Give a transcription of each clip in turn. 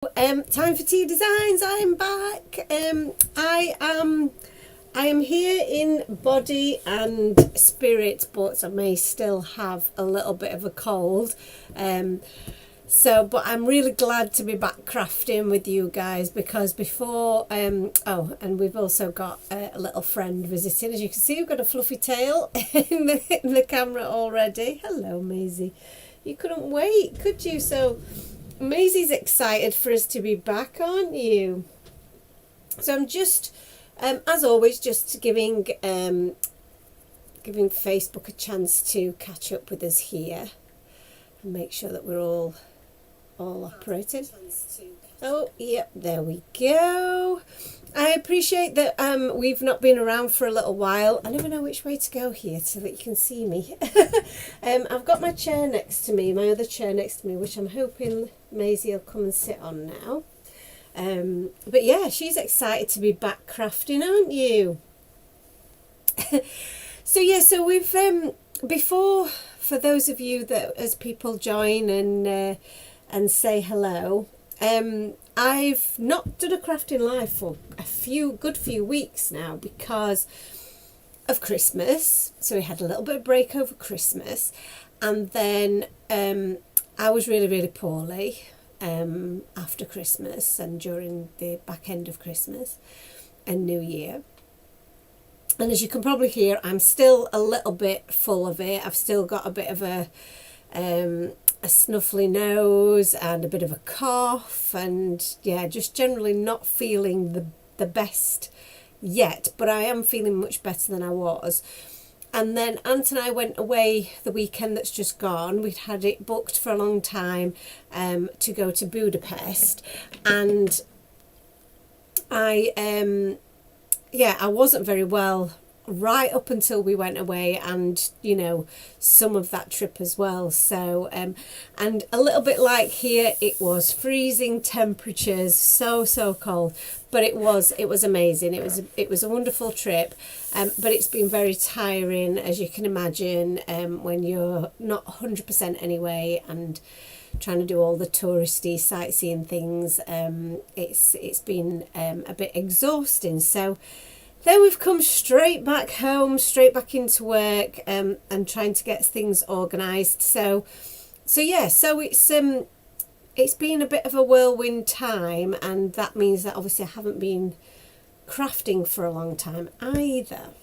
Time for tea designs. I'm back. I am here in body and spirit, but I may still have a little bit of a cold. But I'm really glad to be back crafting with you guys because before and we've also got a little friend visiting. As you can see, we've got a fluffy tail in the camera already. Hello, Maisie. You couldn't wait, could you? So Maisie's excited for us to be back, aren't you? So I'm just, as always, just giving Facebook a chance to catch up with us here and make sure that we're all operating. Oh, yep, there we go. I appreciate that we've not been around for a little while. I never know which way to go here so that you can see me. I've got my chair next to me, my other chair next to me, which I'm hoping Maisie will come and sit on now. But yeah, she's excited to be back crafting, aren't you? So we've, before, for those of you that as people join and say hello, I've not done a crafting live for a good few weeks now because of Christmas. So we had a little bit of break over Christmas, and then I was really poorly after Christmas and during the back end of Christmas and New Year. And as you can probably hear, I'm still a little bit full of it. I've still got a bit of a snuffly nose and a bit of a cough, and yeah, just generally not feeling the best yet, but I am feeling much better than I was. And then Ant and I went away the weekend that's just gone. We'd had it booked for a long time to go to Budapest, and I wasn't very well right up until we went away, and you know, some of that trip as well. So and a little bit like here, it was freezing temperatures, so cold, but it was amazing. It was a wonderful trip, but it's been very tiring, as you can imagine, when you're not 100% anyway and trying to do all the touristy sightseeing things. It's been a bit exhausting. So then we've come straight back home, straight back into work, and trying to get things organised. So it's been a bit of a whirlwind time, and that means that obviously I haven't been crafting for a long time either.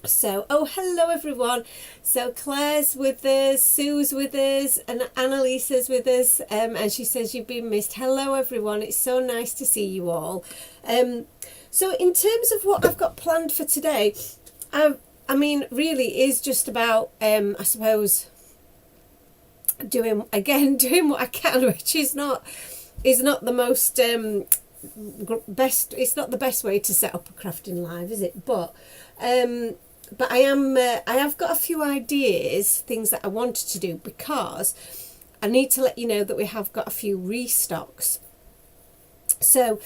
So, oh, hello everyone. So Claire's with us, Sue's with us, and Annalisa's with us, and she says you've been missed. Hello everyone, it's so nice to see you all. So in terms of what I've got planned for today, I mean, really is just about, I suppose, doing what I can, which is not the most best. It's not the best way to set up a crafting live, is it? But I have got a few ideas, things that I wanted to do, because I need to let you know that we have got a few restocks. So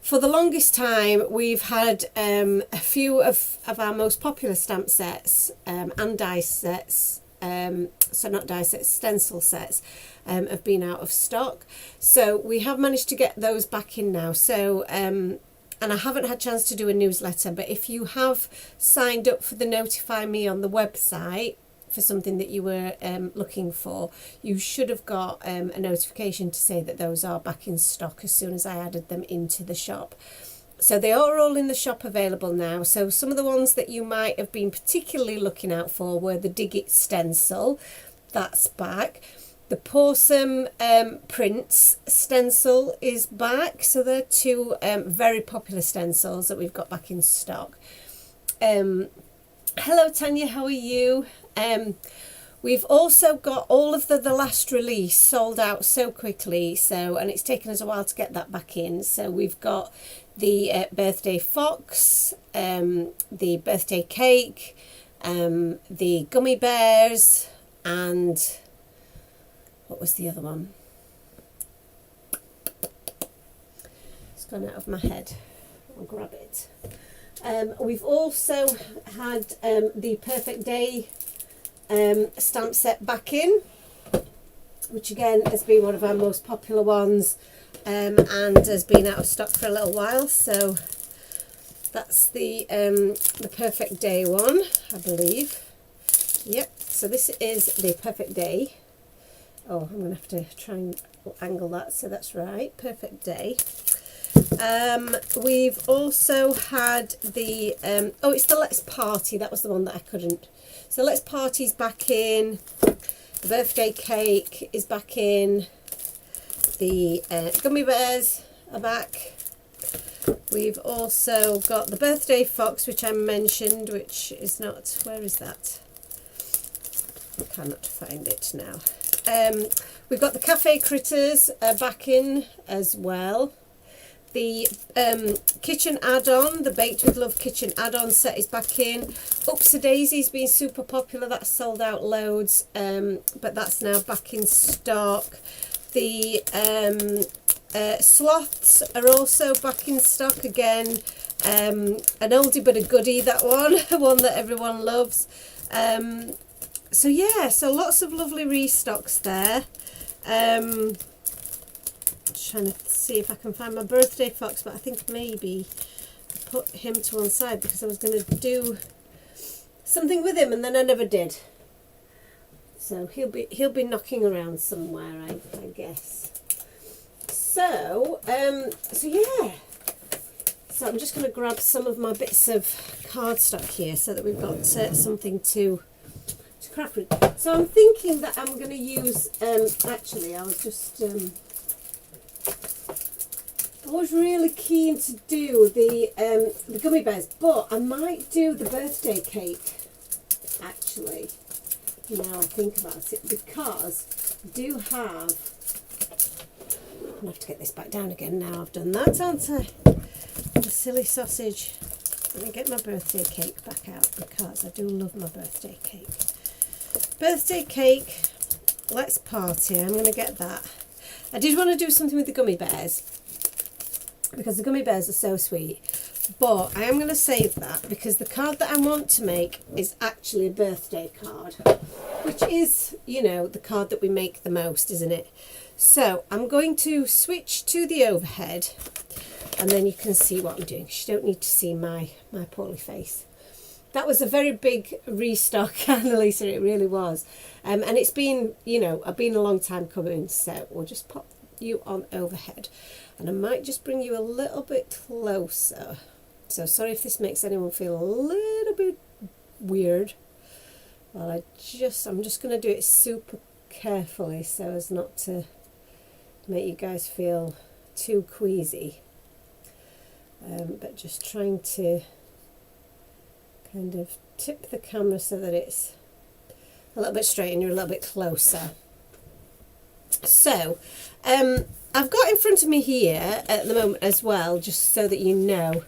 for the longest time, we've had a few of our most popular stamp sets and dice sets, so not dice sets, stencil sets, have been out of stock. So we have managed to get those back in now. So and I haven't had a chance to do a newsletter, but if you have signed up for the Notify Me on the website for something that you were looking for, you should have got a notification to say that those are back in stock as soon as I added them into the shop. So they are all in the shop available now. So some of the ones that you might have been particularly looking out for were the Dig It stencil, that's back. The Possum Prints stencil is back. So they're two very popular stencils that we've got back in stock. Hello Tanya, how are you? We've also got all of the last release sold out so quickly, and it's taken us a while to get that back in. So we've got the birthday fox, the birthday cake, the gummy bears, and what was the other one? It's gone out of my head. I'll grab it. We've also had the Perfect Day stamp set back in. which again has been one of our most popular ones, and has been out of stock for a little while. So that's the Perfect Day one, I believe. Yep, so this is the Perfect Day. Oh, I'm going to have to try and angle that so that's right. Perfect Day. We've also had the, oh, it's the Let's Party. That was the one that I couldn't. So Let's Party's back in. The birthday cake is back in. The gummy bears are back. We've also got the birthday fox, which I mentioned, which is not, where is that? I cannot find it now. We've got the cafe critters back in as well. The kitchen add-on, the Baked with Love kitchen add-on set is back in. Upsa Daisy's been super popular. That's sold out loads, but that's now back in stock. The sloths are also back in stock again. An oldie but a goodie, that one. One that everyone loves. So yeah, so lots of lovely restocks there. Trying to see if I can find my birthday fox, but I think maybe I put him to one side because I was going to do something with him and then I never did. So he'll be knocking around somewhere, I guess. So so yeah. So I'm just going to grab some of my bits of cardstock here so that we've got something to craft with. So I'm thinking that I'm going to use actually I was just I was really keen to do the gummy bears, but I might do the birthday cake actually, now I think about it, because I do have, I'm going to have to get this back down again now I've done that, aren't I? The silly sausage. Let me get my birthday cake back out because I do love my birthday cake. Birthday cake, Let's Party, I'm going to get that. I did want to do something with the gummy bears because the gummy bears are so sweet, but I am going to save that because the card that I want to make is actually a birthday card, which is, you know, the card that we make the most, isn't it? So I'm going to switch to the overhead and then you can see what I'm doing. You don't need to see my poorly face. That was a very big restock, Annalisa, it really was. And it's been, you know, been a long time coming, so we'll just pop you on overhead. And I might just bring you a little bit closer. So sorry if this makes anyone feel a little bit weird. Well, I'm just going to do it super carefully so as not to make you guys feel too queasy. But just trying to kind of tip the camera so that it's a little bit straight and you're a little bit closer. So, I've got in front of me here at the moment as well, just so that you know,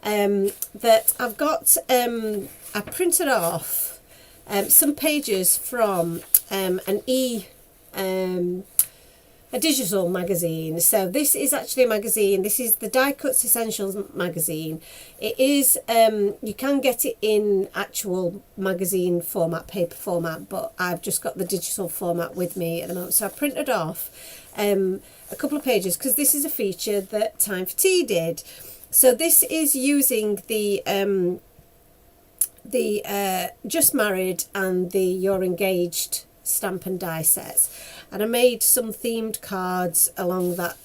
that I've got, I printed off some pages from a digital magazine. So this is actually a magazine. This is the Die Cuts Essentials magazine. It is, you can get it in actual magazine format, paper format, but I've just got the digital format with me at the moment. So I printed off a couple of pages because this is a feature that Time for Tea did. So this is using the Just Married and the You're Engaged stamp and die sets, and I made some themed cards along that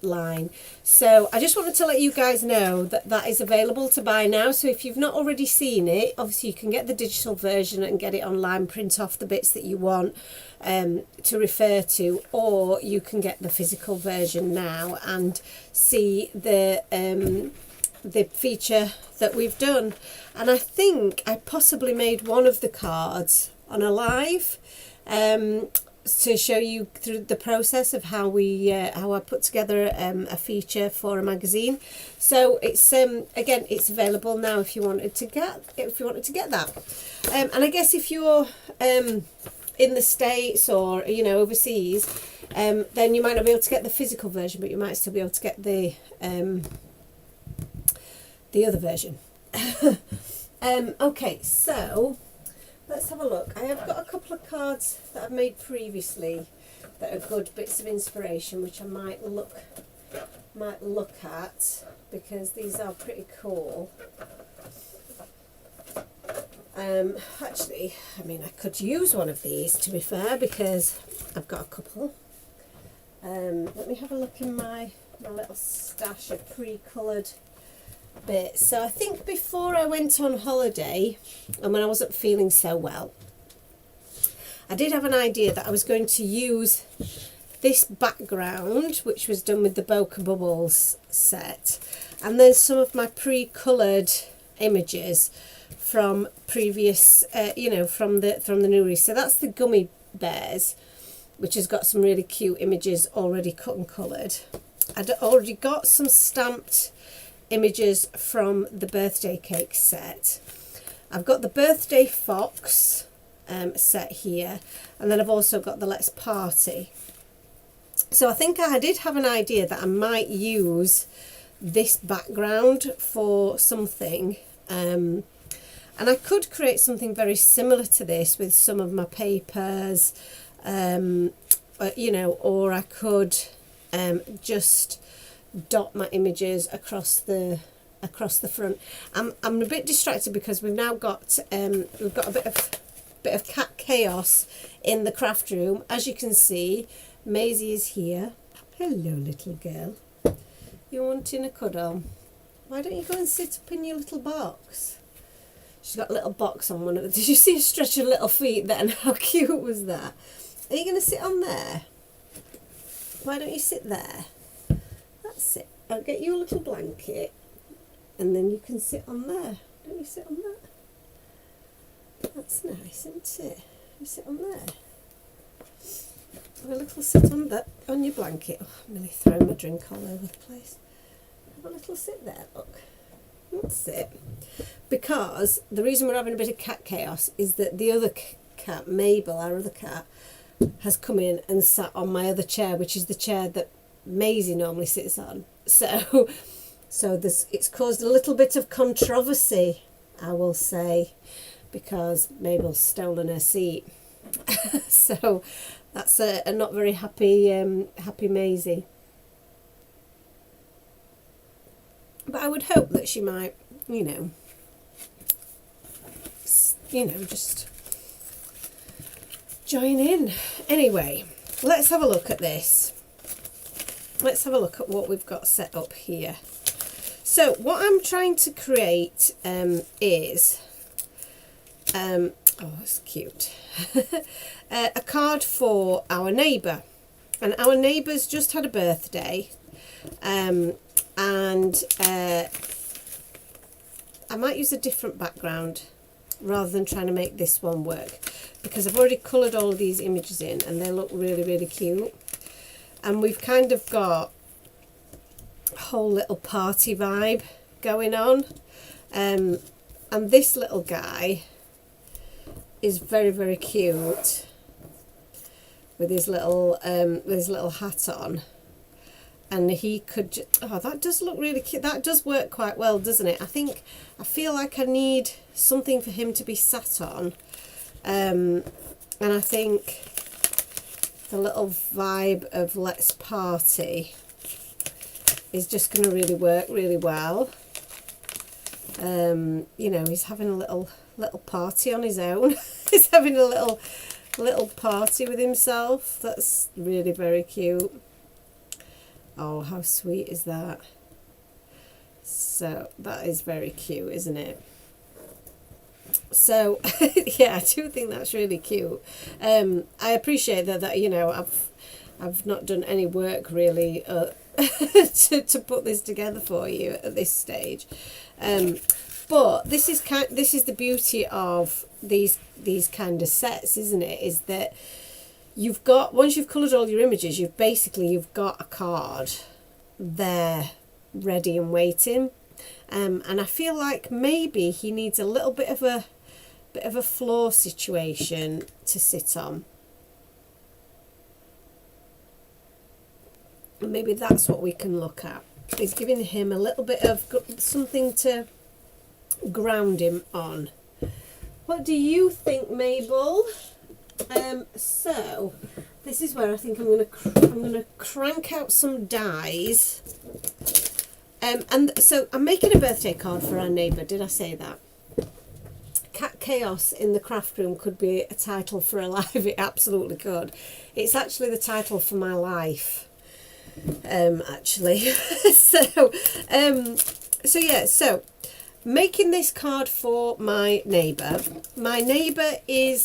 line. So I just wanted to let you guys know that that is available to buy now. So if you've not already seen it, obviously you can get the digital version and get it online, print off the bits that you want to refer to, or you can get the physical version now and see the feature that we've done. And I think I possibly made one of the cards on a live to show you through the process of how I put together a feature for a magazine. So it's again, it's available now if you wanted to get that. And I guess if you're in the States or, you know, overseas, then you might not be able to get the physical version, but you might still be able to get the other version. Okay, so let's have a look. I have got a couple of cards that I've made previously that are good bits of inspiration, which I might look at, because these are pretty cool. Actually, I mean, I could use one of these, to be fair, because I've got a couple. Let me have a look in my little stash of pre-coloured bits. So I think before I went on holiday, and when I wasn't feeling so well, I did have an idea that I was going to use this background, which was done with the Bokeh Bubbles set, and then some of my pre-coloured images from previous, you know, from the new release. So that's the Gummy Bears, which has got some really cute images already cut and coloured. I'd already got some stamped images from the birthday cake set. I've got the birthday fox set here, and then I've also got the Let's Party. So I think I did have an idea that I might use this background for something, and I could create something very similar to this with some of my papers, you know, or I could just dot my images across the front. I'm a bit distracted because we've now got we've got a bit of cat chaos in the craft room. As you can see, Maisie is here. Hello, little girl. You wanting a cuddle? Why don't you go and sit up in your little box? She's got a little box on one of them. Did you see her stretch her little feet then? How cute was that? Are you going to sit on there? Why don't you sit there? That's it. I'll get you a little blanket and then you can sit on there. Don't you sit on that? That's nice, isn't it? You sit on there. Have a little sit on your blanket. Oh, I'm nearly throwing my drink all over the place. Have a little sit there, look. That's it. Because the reason we're having a bit of cat chaos is that the other cat, Mabel, our other cat, has come in and sat on my other chair, which is the chair that Maisie normally sits on. So it's caused a little bit of controversy, I will say, because Mabel's stolen her seat. So that's a not very happy Maisie. But I would hope that she might, you know, just join in. Anyway, let's have a look at this. Let's have a look at what we've got set up here. So what I'm trying to create is, oh, that's cute, a card for our neighbour. And our neighbour's just had a birthday. And I might use a different background rather than trying to make this one work, because I've already coloured all of these images in and they look really, really cute. And we've kind of got a whole little party vibe going on. And this little guy is very, very cute with his little hat on. And he could, oh, that does look really cute. That does work quite well, doesn't it? I feel like I need something for him to be sat on. And I think the little vibe of Let's Party is just going to really work really well. You know, he's having a little party on his own. He's having a little party with himself. That's really very cute. Oh, how sweet is that? So that is very cute, isn't it? So yeah, I do think that's really cute. I appreciate that you know, I've not done any work really to put this together for you at this stage. But this is the beauty of these kind of sets, isn't it? Is that you've got, once you've coloured all your images, you've got a card there ready and waiting. And I feel like maybe he needs a little bit of a floor situation to sit on. And maybe that's what we can look at. Is giving him a little bit of something to ground him on. What do you think, Mabel? So this is where I think I'm gonna crank out some dies. And so I'm making a birthday card for our neighbour. Did I say that? Cat Chaos in the craft room could be a title for a live. It absolutely could. It's actually the title for my life. Actually. So yeah. So making this card for my neighbour. My neighbour is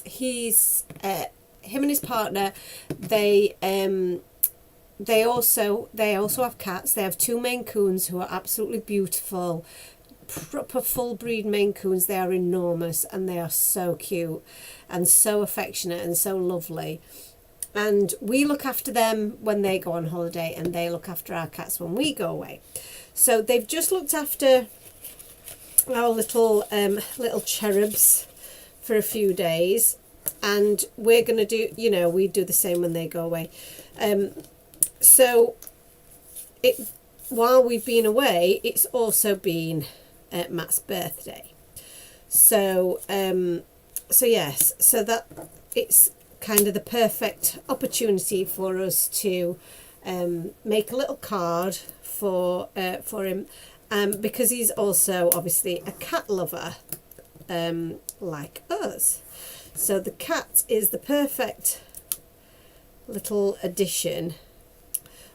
he's him and his partner. They also have cats. They have 2 Maine Coons who are absolutely beautiful, proper full breed Maine Coons. They are enormous and they are so cute and so affectionate and so lovely. And we look after them when they go on holiday, and they look after our cats when we go away. So they've just looked after our little cherubs for a few days, and we're gonna do, you know, we do the same when they go away. So while we've been away, it's also been Matt's birthday. So yes, so that it's kind of the perfect opportunity for us to make a little card for him, because he's also obviously a cat lover, like us. So the cat is the perfect little addition.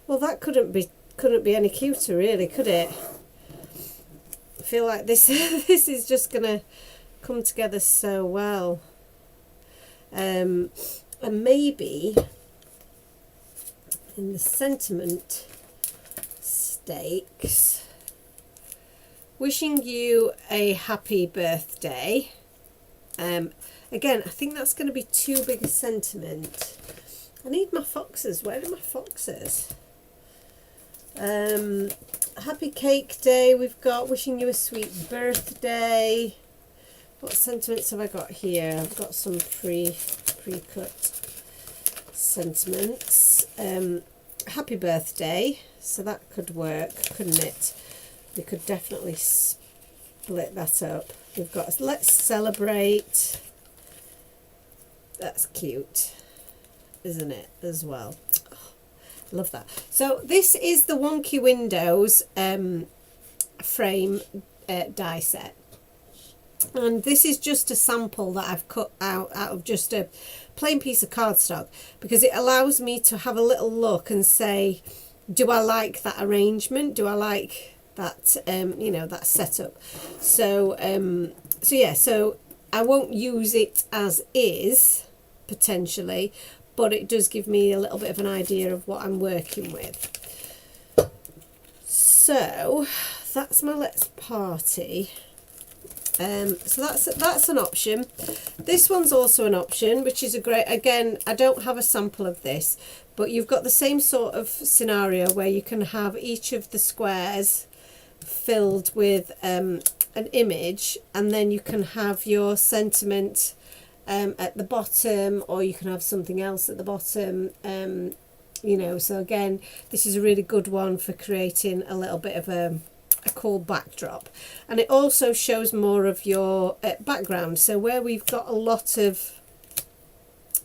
Well, that couldn't be any cuter, really, could it? I feel like this this is just gonna come together so well. And maybe in the sentiment stakes, wishing you a happy birthday. Again, I think that's going to be too big a sentiment. I need my foxes. Where are my foxes? Happy cake day. We've got wishing you a sweet birthday. What sentiments have I got here? I've got some pre-cut sentiments. Happy birthday. So that could work, couldn't it? We could definitely split that up. We've got let's celebrate. That's cute, isn't it, as well? Oh, love that. So this is the Wonky Windows frame die set. And this is just a sample that I've cut out of just a plain piece of cardstock, because it allows me to have a little look and say, do I like that arrangement? Do I like that, you know, that setup? So, so yeah, so I won't use it as is, potentially, but it does give me a little bit of an idea of what I'm working with. So that's my Let's Party. So that's an option. This one's also an option, which is a great, again, I don't have a sample of this, but you've got the same sort of scenario where you can have each of the squares filled with an image, and then you can have your sentiment at the bottom, or you can have something else at the bottom, you know. So again, this is a really good one for creating a little bit of a cool backdrop, and it also shows more of your background. So where we've got a lot of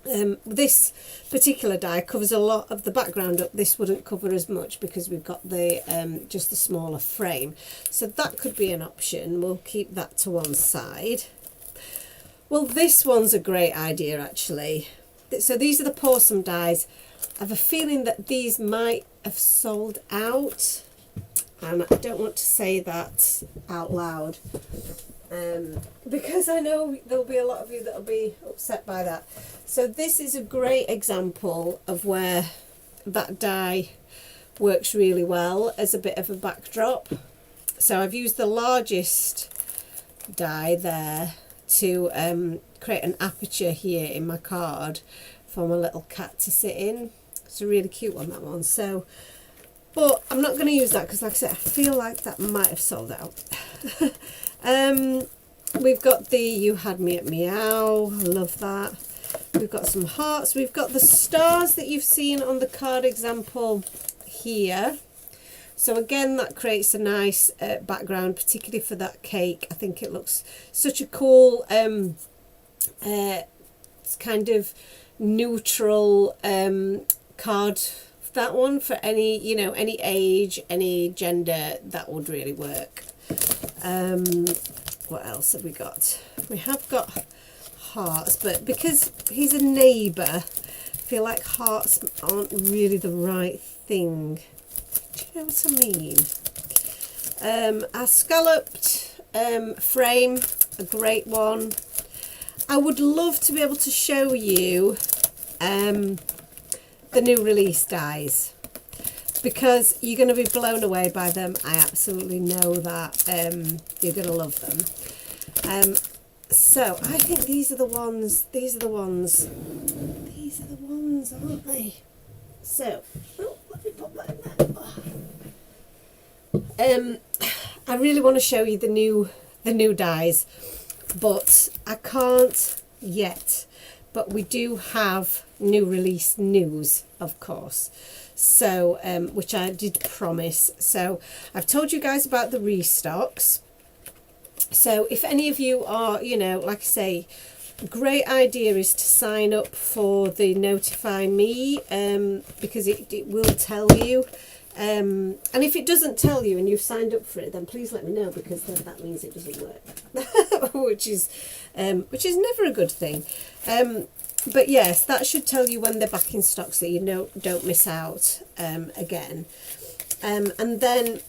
this particular die covers a lot of the background up, this wouldn't cover as much because we've got the just the smaller frame. So that could be an option. We'll keep that to one side. Well, this one's a great idea, actually. So these are the Pawsome dies. I have a feeling that these might have sold out, and I don't want to say that out loud, because I know there'll be a lot of you that'll be upset by that. So this is a great example of where that die works really well as a bit of a backdrop. So I've used the largest die there to create an aperture here in my card for my little cat to sit in. It's a really cute one, that one. So, but I'm not going to use that because, like I said, I feel like that might have sold out. We've got the You Had Me at Meow. I love that. We've got some hearts. We've got the stars that you've seen on the card example here. So again, that creates a nice background, particularly for that cake. I think it looks such a cool, it's kind of neutral card. That one for any, you know, any age, any gender, that would really work. What else have we got? We have got hearts, but because he's a neighbour, I feel like hearts aren't really the right thing. Do you know what I mean? Our scalloped frame, a great one. I would love to be able to show you the new release dies, because you're going to be blown away by them. I absolutely know that. You're going to love them. So I think these are the ones, aren't they? So, let me pop that in there. I really want to show you the new dies, but I can't yet. But we do have new release news, of course. So, which I did promise. So I've told you guys about the restocks. So if any of you are, you know, like I say, great idea is to sign up for the Notify Me, because it will tell you. And if it doesn't tell you and you've signed up for it, then please let me know, because then that means it doesn't work, which is never a good thing. But yes, that should tell you when they're back in stock, so you don't miss out again. And then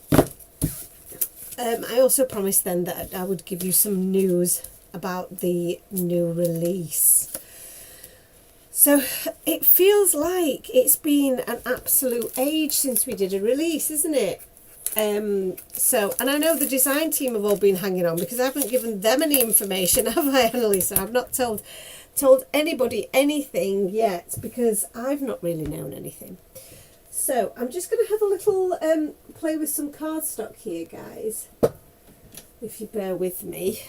I also promised then that I would give you some news about the new release. So it feels like it's been an absolute age since we did a release, isn't it? And I know the design team have all been hanging on, because I haven't given them any information, have I, Annalisa? I've not told anybody anything yet, because I've not really known anything. So I'm just going to have a little play with some cardstock here, guys, if you bear with me.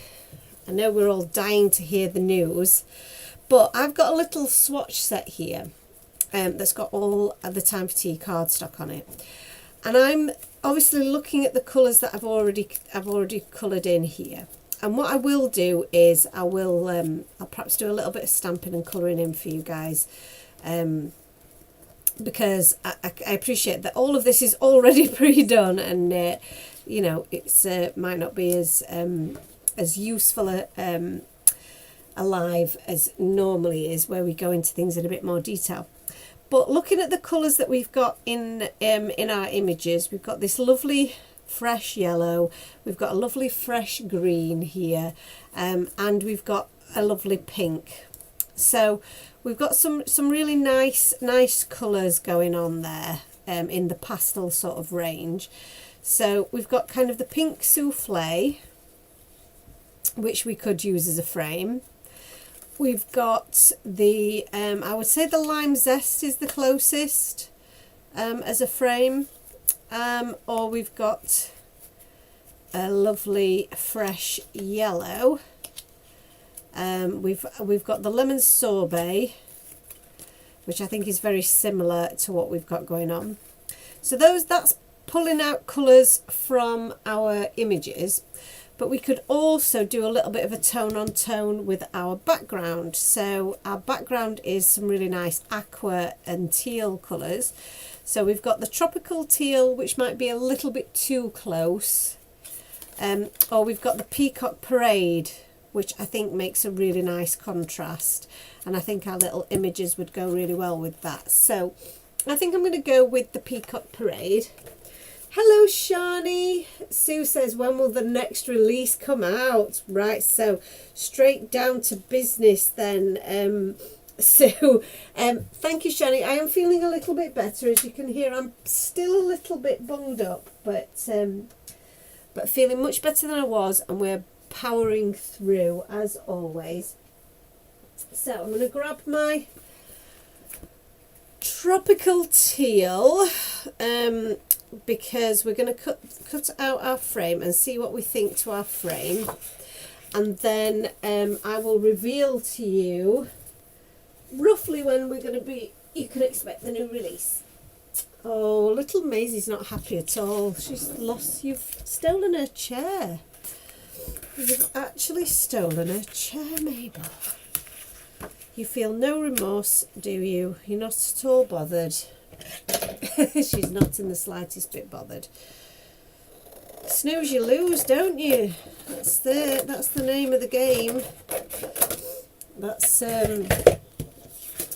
I know we're all dying to hear the news, but I've got a little swatch set here that's got all of the Time for Tea cardstock on it, and I'm obviously looking at the colours that I've already coloured in here. And what I will do is I'll perhaps do a little bit of stamping and colouring in for you guys, because I appreciate that all of this is already pre-done, and you know, it's might not be as useful alive as normally is, where we go into things in a bit more detail. But looking at the colours that we've got in our images, we've got this lovely fresh yellow, we've got a lovely fresh green here, and we've got a lovely pink. So we've got some really nice colours going on there in the pastel sort of range. So we've got kind of the pink souffle, which we could use as a frame. We've got the, I would say the lime zest is the closest as a frame, or we've got a lovely fresh yellow. We've got the lemon sorbet, which I think is very similar to what we've got going on. So that's pulling out colours from our images. But we could also do a little bit of a tone on tone with our background. So our background is some really nice aqua and teal colours. So we've got the tropical teal, which might be a little bit too close. Or we've got the peacock parade, which I think makes a really nice contrast. And I think our little images would go really well with that. So I think I'm going to go with the peacock parade. Hello, Shani. Sue says, when will the next release come out? Right, so straight down to business then. Sue, thank you, Shani. I am feeling a little bit better. As you can hear, I'm still a little bit bunged up, but feeling much better than I was, and we're powering through as always. So I'm going to grab my tropical teal, because we're going to cut out our frame and see what we think to our frame, and then I will reveal to you roughly when we're going to be, you can expect the new release. Oh, little Maisie's not happy at all. You've stolen her chair. You've actually stolen her chair, Mabel. You feel no remorse, do you? You're not at all bothered. She's not in the slightest bit bothered. Snooze you lose, don't you? That's the name of the game. That's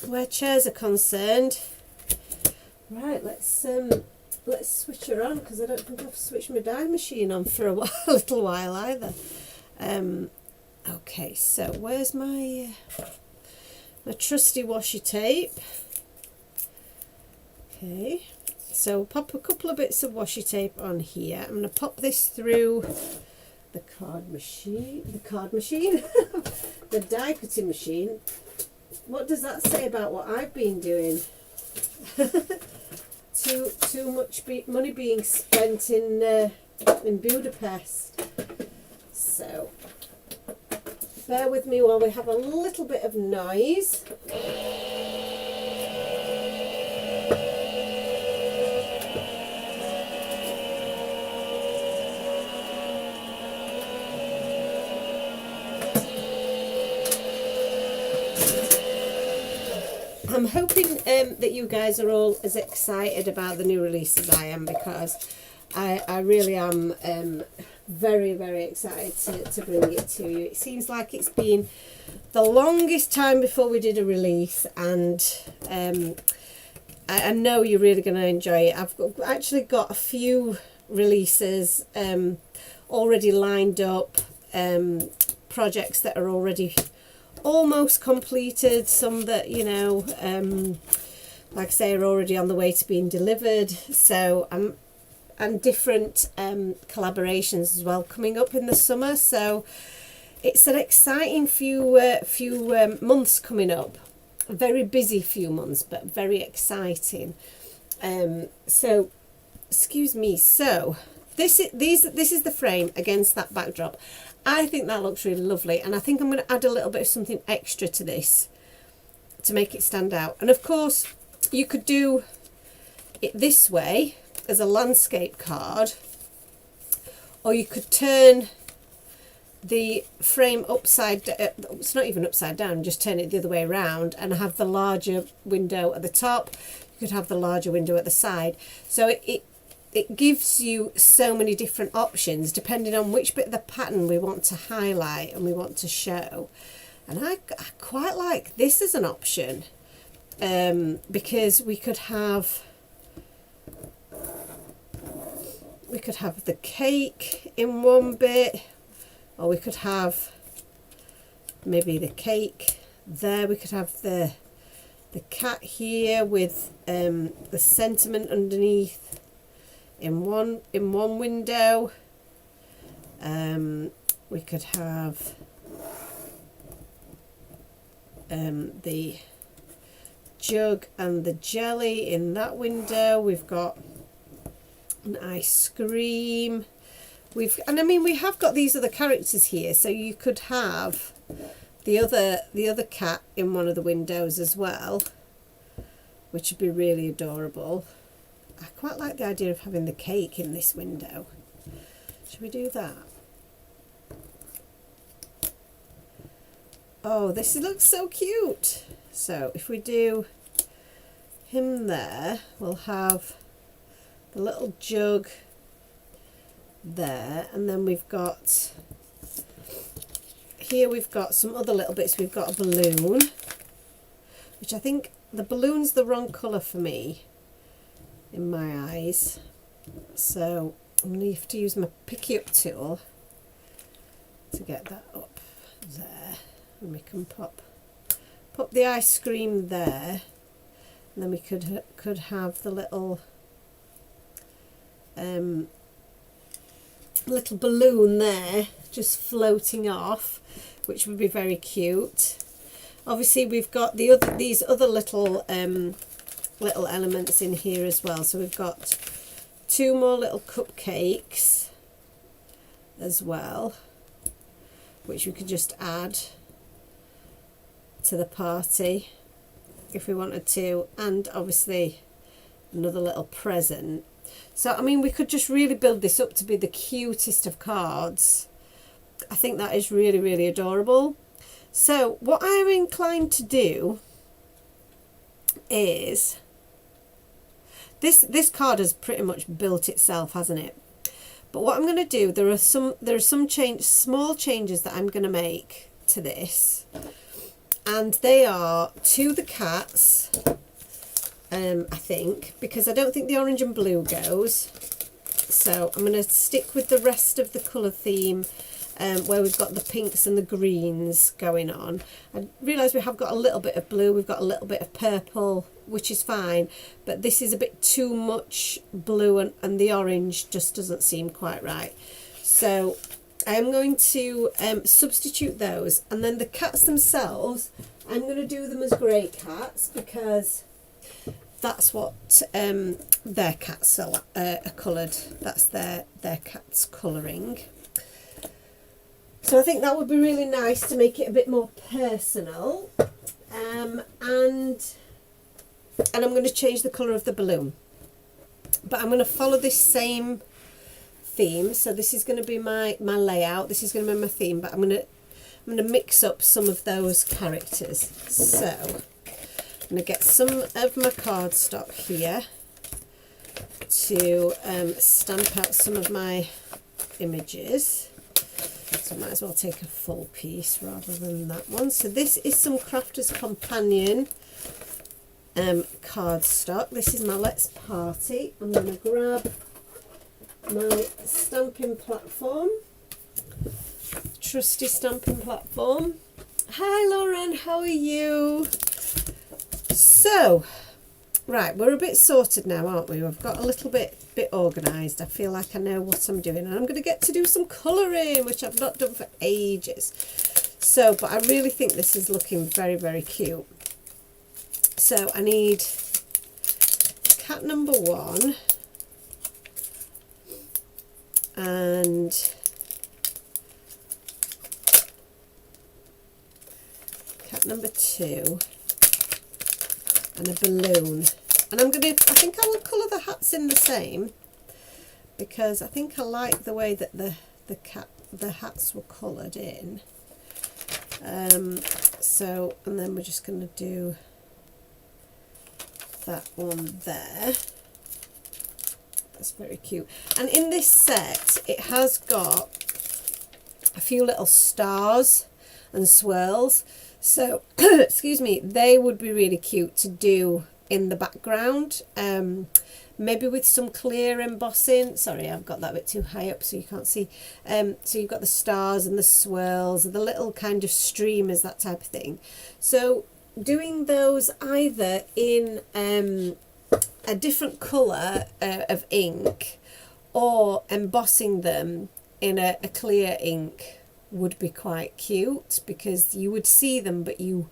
where chairs are concerned. Right, let's switch her on, because I don't think I've switched my die machine on for a little while either. Okay, so where's my trusty washi tape? Okay, so pop a couple of bits of washi tape on here. I'm going to pop this through the card machine, the die cutting machine. What does that say about what I've been doing? Too much money being spent in Budapest. So bear with me while we have a little bit of noise. I'm hoping that you guys are all as excited about the new release as I am, because I really am very, very excited to bring it to you. It seems like it's been the longest time before we did a release, and I know you're really going to enjoy it. I've actually got a few releases already lined up, projects that are already almost completed, some that, you know, like I say, are already on the way to being delivered. So and different collaborations as well coming up in the summer. So it's an exciting few months coming up. A very busy few months, but very exciting. So excuse me. So this is the frame against that backdrop. I think that looks really lovely, and I think I'm going to add a little bit of something extra to this to make it stand out. And of course you could do it this way as a landscape card, or you could turn the frame upside down. It's not even upside down, just turn it the other way around and have the larger window at the top. You could have the larger window at the side. So it gives you so many different options depending on which bit of the pattern we want to highlight and we want to show. And I quite like this as an option, because we could have the cake in one bit, or we could have maybe the cake there. We could have the cat here with the sentiment underneath in one window. We could have the jug and the jelly in that window. We've got an ice cream. We have got these other characters here, so you could have the other cat in one of the windows as well, which would be really adorable. I quite like the idea of having the cake in this window. Should we do that? Oh, this looks so cute. So if we do him there, we'll have the little jug there, and then we've got here, we've got some other little bits. We've got a balloon, which I think the balloon's the wrong colour for me in my eyes, so I'm going to have to use my picky up tool to get that up there, and we can pop the ice cream there, and then we could have the little balloon there just floating off, which would be very cute. Obviously we've got these other little elements in here as well. So we've got two more little cupcakes as well, which we could just add to the party if we wanted to, and obviously another little present. So I mean, we could just really build this up to be the cutest of cards. I think that is really, really adorable. So what I'm inclined to do is, this card has pretty much built itself, hasn't it? But what I'm going to do, there are some small changes that I'm going to make to this, and they are to the cats, I think, because I don't think the orange and blue goes. So I'm going to stick with the rest of the colour theme, where we've got the pinks and the greens going on. I realise we have got a little bit of blue, we've got a little bit of purple, which is fine, but this is a bit too much blue, and the orange just doesn't seem quite right. So I'm going to substitute those, and then the cats themselves, I'm going to do them as grey cats because that's what their cats are coloured. That's their cat's colouring. So I think that would be really nice to make it a bit more personal. And I'm going to change the colour of the balloon. But I'm going to follow this same theme. So this is going to be my layout. This is going to be my theme. But I'm going to mix up some of those characters. So I'm going to get some of my cardstock here to stamp out some of my images. So I might as well take a full piece rather than that one. So this is some Crafter's Companion cardstock. This is my Let's Party. I'm going to grab my stamping platform, trusty stamping platform. Hi Lauren, how are you? So, right, we're a bit sorted now, aren't we? We've got a little bit organised. I feel like I know what I'm doing, and I'm going to get to do some colouring, which I've not done for ages. So, but I really think this is looking very, very cute. So I need cat number 1 and cat number 2 and a balloon. And I think I will colour the hats in the same, because I think I like the way that the hats were coloured in. So, and then we're just going to do that one there. That's very cute. And in this set, it has got a few little stars and swirls. So, excuse me, they would be really cute to do in the background, maybe with some clear embossing. Sorry, I've got that a bit too high up so you can't see. So you've got the stars and the swirls and the little kind of streamers, that type of thing. So doing those either in a different colour of ink, or embossing them in a clear ink would be quite cute, because you would see them but you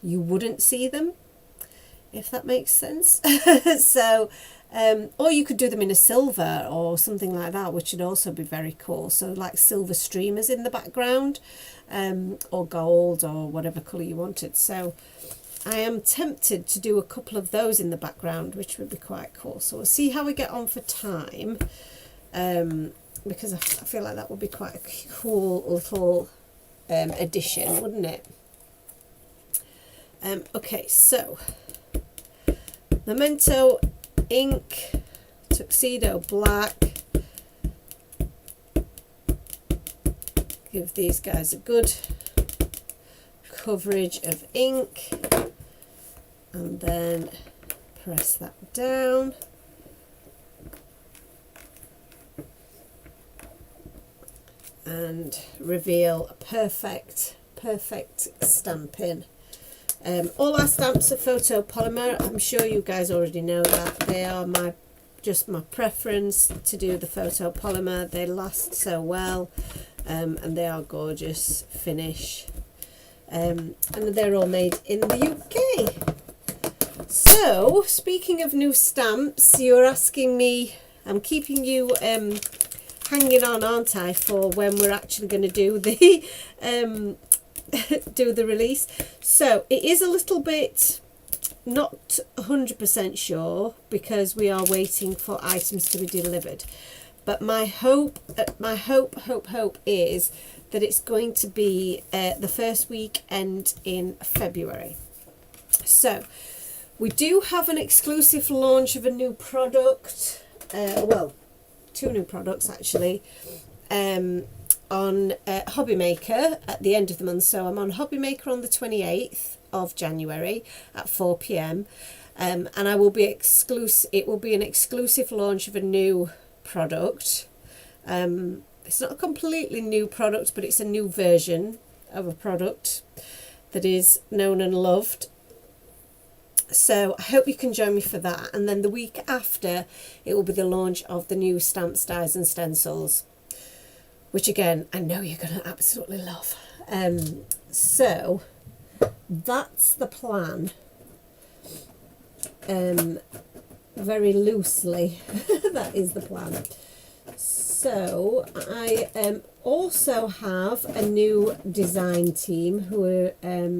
wouldn't see them, if that makes sense. So or you could do them in a silver or something like that, which would also be very cool. So like silver streamers in the background, or gold, or whatever colour you wanted. So I am tempted to do a couple of those in the background, which would be quite cool. So we'll see how we get on for time, because I feel like that would be quite a cool little addition, wouldn't it? Okay, so Memento ink, tuxedo black. Give these guys a good coverage of ink, and then press that down. And reveal a perfect stamping. All our stamps are photopolymer. I'm sure you guys already know that. They are just my preference to do the photopolymer. They last so well, and they are gorgeous finish. And they're all made in the UK. So, speaking of new stamps, you're asking me, I'm keeping you hanging on, aren't I, for when we're actually going to do the do the release. So it is a little bit not 100% sure, because we are waiting for items to be delivered, But my hope is that it's going to be the first weekend in February. So we do have an exclusive launch of a new product, well, 2 new products actually, on Hobby Maker at the end of the month. So I'm on Hobby Maker on the 28th of January at 4 p.m. And I will be exclusive. It will be an exclusive launch of a new product. It's not a completely new product, but it's a new version of a product that is known and loved. So I hope you can join me for that. And then the week after, it will be the launch of the new stamps, dies and stencils, which again, I know you're going to absolutely love. So that's the plan. Very loosely, that is the plan. So I also have a new design team who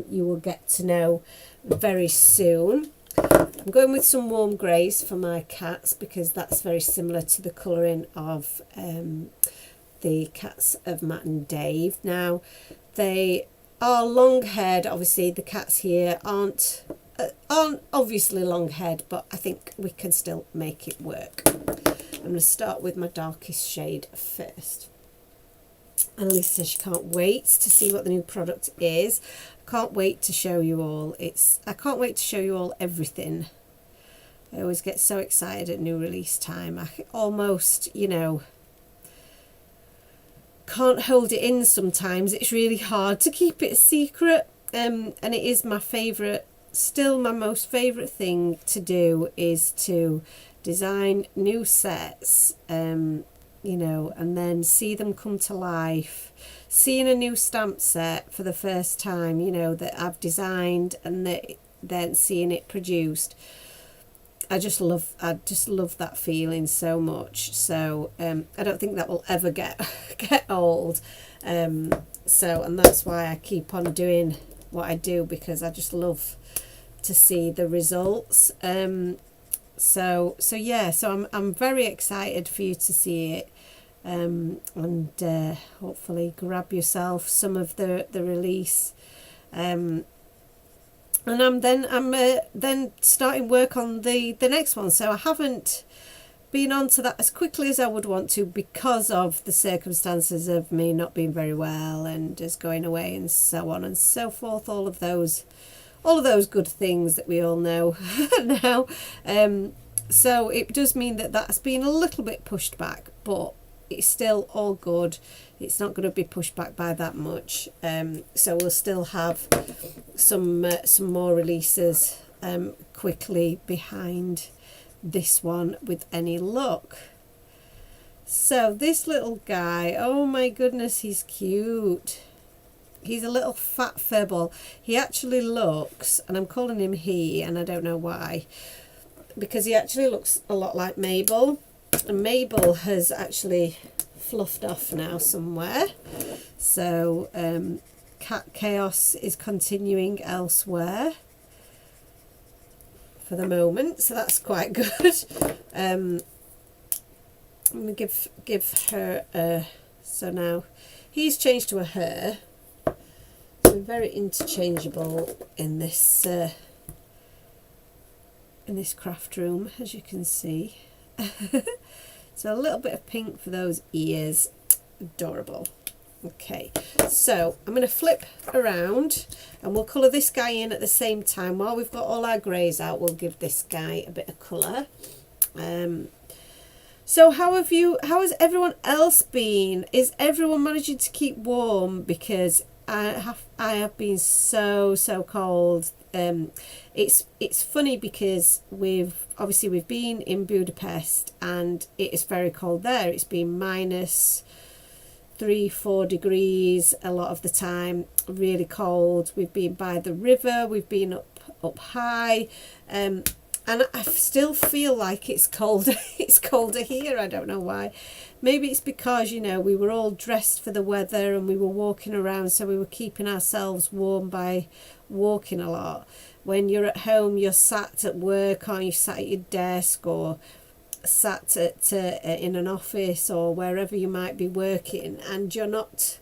you will get to know very soon. I'm going with some warm greys for my cats because that's very similar to the colouring of the cats of Matt and Dave. Now they are long haired. Obviously the cats here aren't obviously long haired, but I think we can still make it work. I'm going to start with my darkest shade first. Annalise says she can't wait to see what the new product is. I can't wait to show you all. I can't wait to show you all everything. I always get so excited at new release time. I almost, you know, can't hold it in sometimes. It's really hard to keep it a secret. And it is my favourite, still my most favourite thing to do is to design new sets, you know, and then see them come to life. Seeing a new stamp set for the first time, you know, that I've designed and then seeing it produced. I just love that feeling so much. So I don't think that will ever get old. So, and that's why I keep on doing what I do, because I just love to see the results. So yeah, so I'm very excited for you to see it, and hopefully grab yourself some of the release, and I'm then starting work on the next one. So I haven't been on to that as quickly as I would want to because of the circumstances of me not being very well and just going away and so on and so forth, all of those good things that we all know now. So it does mean that that's been a little bit pushed back, but it's still all good. It's not going to be pushed back by that much. So we'll still have some more releases quickly behind this one with any luck. So this little guy, oh my goodness, he's cute. He's a little fat furball. He actually looks, and I'm calling him he, and I don't know why, because he actually looks a lot like Mabel. And Mabel has actually fluffed off now somewhere. So Cat Chaos is continuing elsewhere for the moment. So that's quite good. I'm going to give her a... So now he's changed to a her. We're very interchangeable in this craft room, as you can see. So a little bit of pink for those ears. Adorable. Okay, so I'm going to flip around and we'll colour this guy in at the same time. While we've got all our greys out, we'll give this guy a bit of colour. So how has everyone else been? Is everyone managing to keep warm? Because I have been so cold. It's funny because we've been in Budapest and it is very cold there. It's been minus 3-4 degrees a lot of the time, really cold. We've been by the river, we've been up high, and I still feel like it's colder. It's colder here. I don't know why. Maybe it's because, you know, we were all dressed for the weather and we were walking around, so we were keeping ourselves warm by walking a lot. When you're at home, you're sat at work or you sat at your desk or sat at in an office or wherever you might be working, and you're not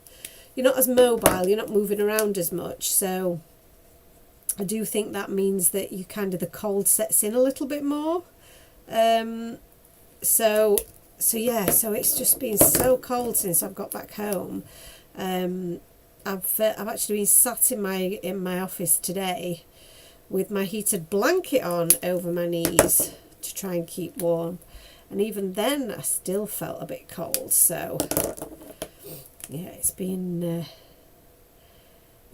as mobile, you're not moving around as much. So I do think that means that you the cold sets in a little bit more. So it's just been so cold since I've got back home. I've actually been sat in my office today with my heated blanket on over my knees to try and keep warm, and even then I still felt a bit cold. So yeah, it's been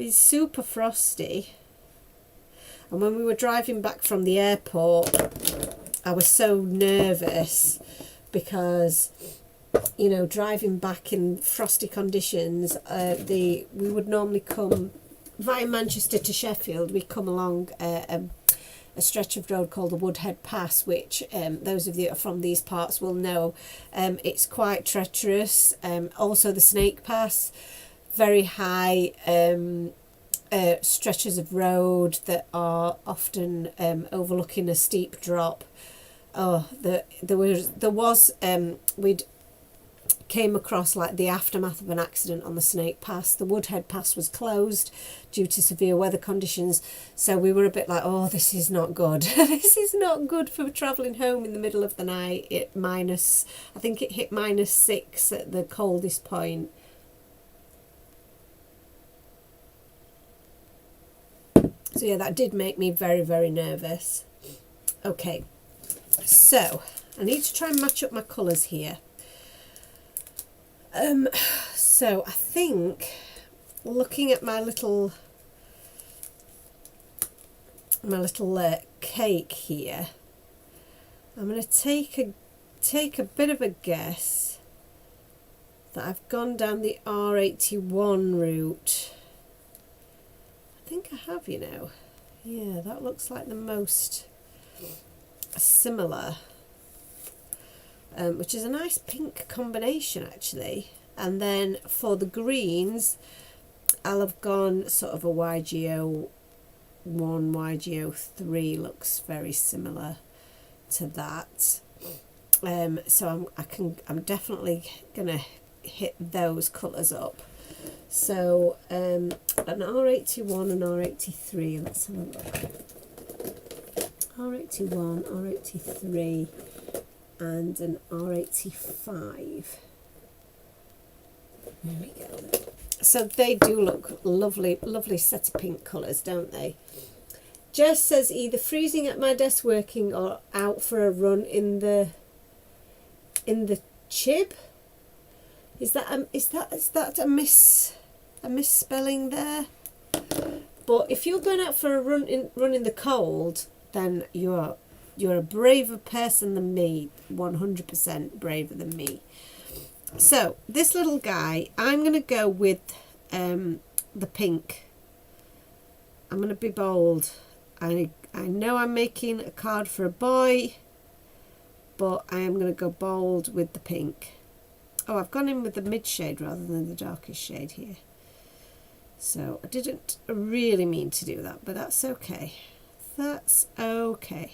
super frosty. And when we were driving back from the airport, I was so nervous because, you know, driving back in frosty conditions, we would normally come via Manchester to Sheffield. We come along a stretch of road called the Woodhead Pass, which those of you that are from these parts will know. It's quite treacherous. Also the Snake Pass, very high stretches of road that are often overlooking a steep drop. Oh, we'd came across like the aftermath of an accident on the Snake Pass. The Woodhead Pass was closed due to severe weather conditions, so we were a bit like, oh, this is not good. This is not good for travelling home in the middle of the night. I think it hit -6 at the coldest point. So yeah, that did make me very, very nervous. Okay, so I need to try and match up my colours here. So I think, looking at my little cake here, I'm going to take a bit of a guess that I've gone down the R81 route. I think I have, you know. Yeah, that looks like the most similar, which is a nice pink combination actually. And then for the greens, I'll have gone sort of a YGO1, YGO3, looks very similar to that. So I'm definitely gonna hit those colours up. So an R81 and R83, let's have a look. R81, R83 and an R85. There we go. So they do look lovely, lovely set of pink colours, don't they? Jess says either freezing at my desk working or out for a run in the chib. Is that a misspelling there? But if you're going out for a run in the cold, then you're a braver person than me, 100% braver than me. So this little guy, I'm going to go with the pink. I'm going to be bold. I know I'm making a card for a boy, but I am going to go bold with the pink. Oh, I've gone in with the mid shade rather than the darkest shade here. So I didn't really mean to do that, but that's okay. That's okay.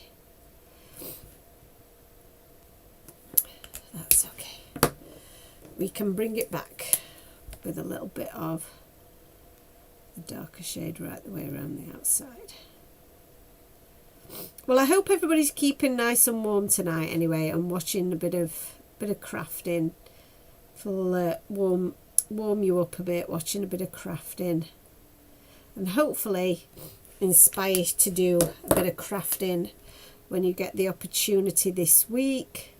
That's okay. We can bring it back with a little bit of the darker shade right the way around the outside. Well, I hope everybody's keeping nice and warm tonight anyway, and watching a bit of crafting. It'll warm you up a bit, watching a bit of crafting, and hopefully inspire you to do a bit of crafting when you get the opportunity this week.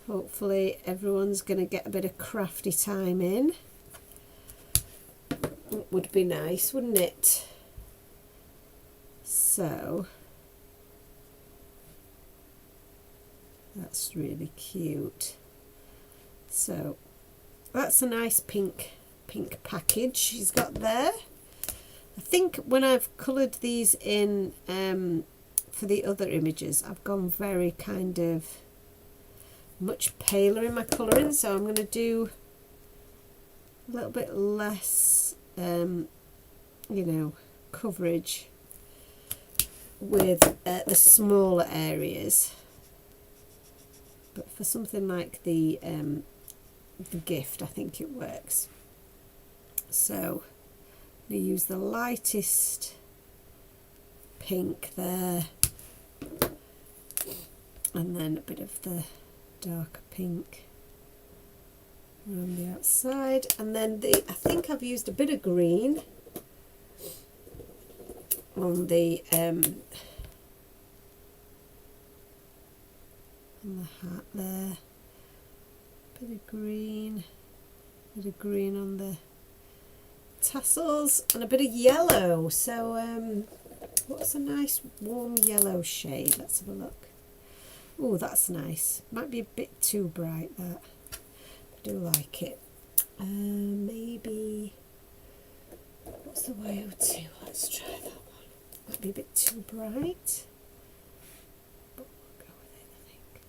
Hopefully everyone's going to get a bit of crafty time in. It would be nice, wouldn't it? So that's really cute. So that's a nice pink package she's got there. I think when I've coloured these in for the other images, I've gone very kind of much paler in my colouring, so I'm going to do a little bit less you know, coverage with the smaller areas. but for something like the gift, I think it works. So I'm going to use the lightest pink there, and then a bit of the darker pink around the outside, and then I think I've used a bit of green on the hat there, bit of green on the tassels, and a bit of yellow. So what's a nice warm yellow shade? Let's have a look. Oh, that's nice. Might be a bit too bright, that. I do like it. Maybe, what's the YO2? Let's try that one. Might be a bit too bright, but we'll go with it, I think.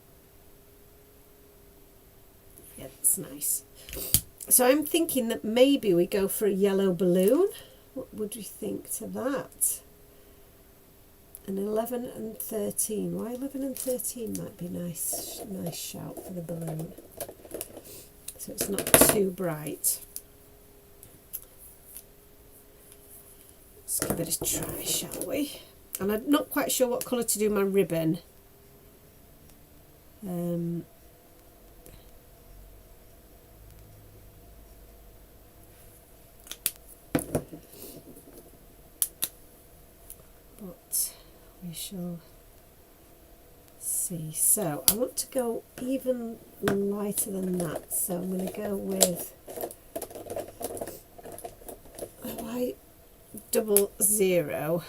Yeah, that's nice. So I'm thinking that maybe we go for a yellow balloon. What would you think to that? An 11 and 13. Why 11 and 13 might be nice shout for the balloon. So it's not too bright. Let's give it a try, shall we? And I'm not quite sure what colour to do my ribbon. But we shall see. So I want to go even lighter than that, so I'm going to go with a white 00.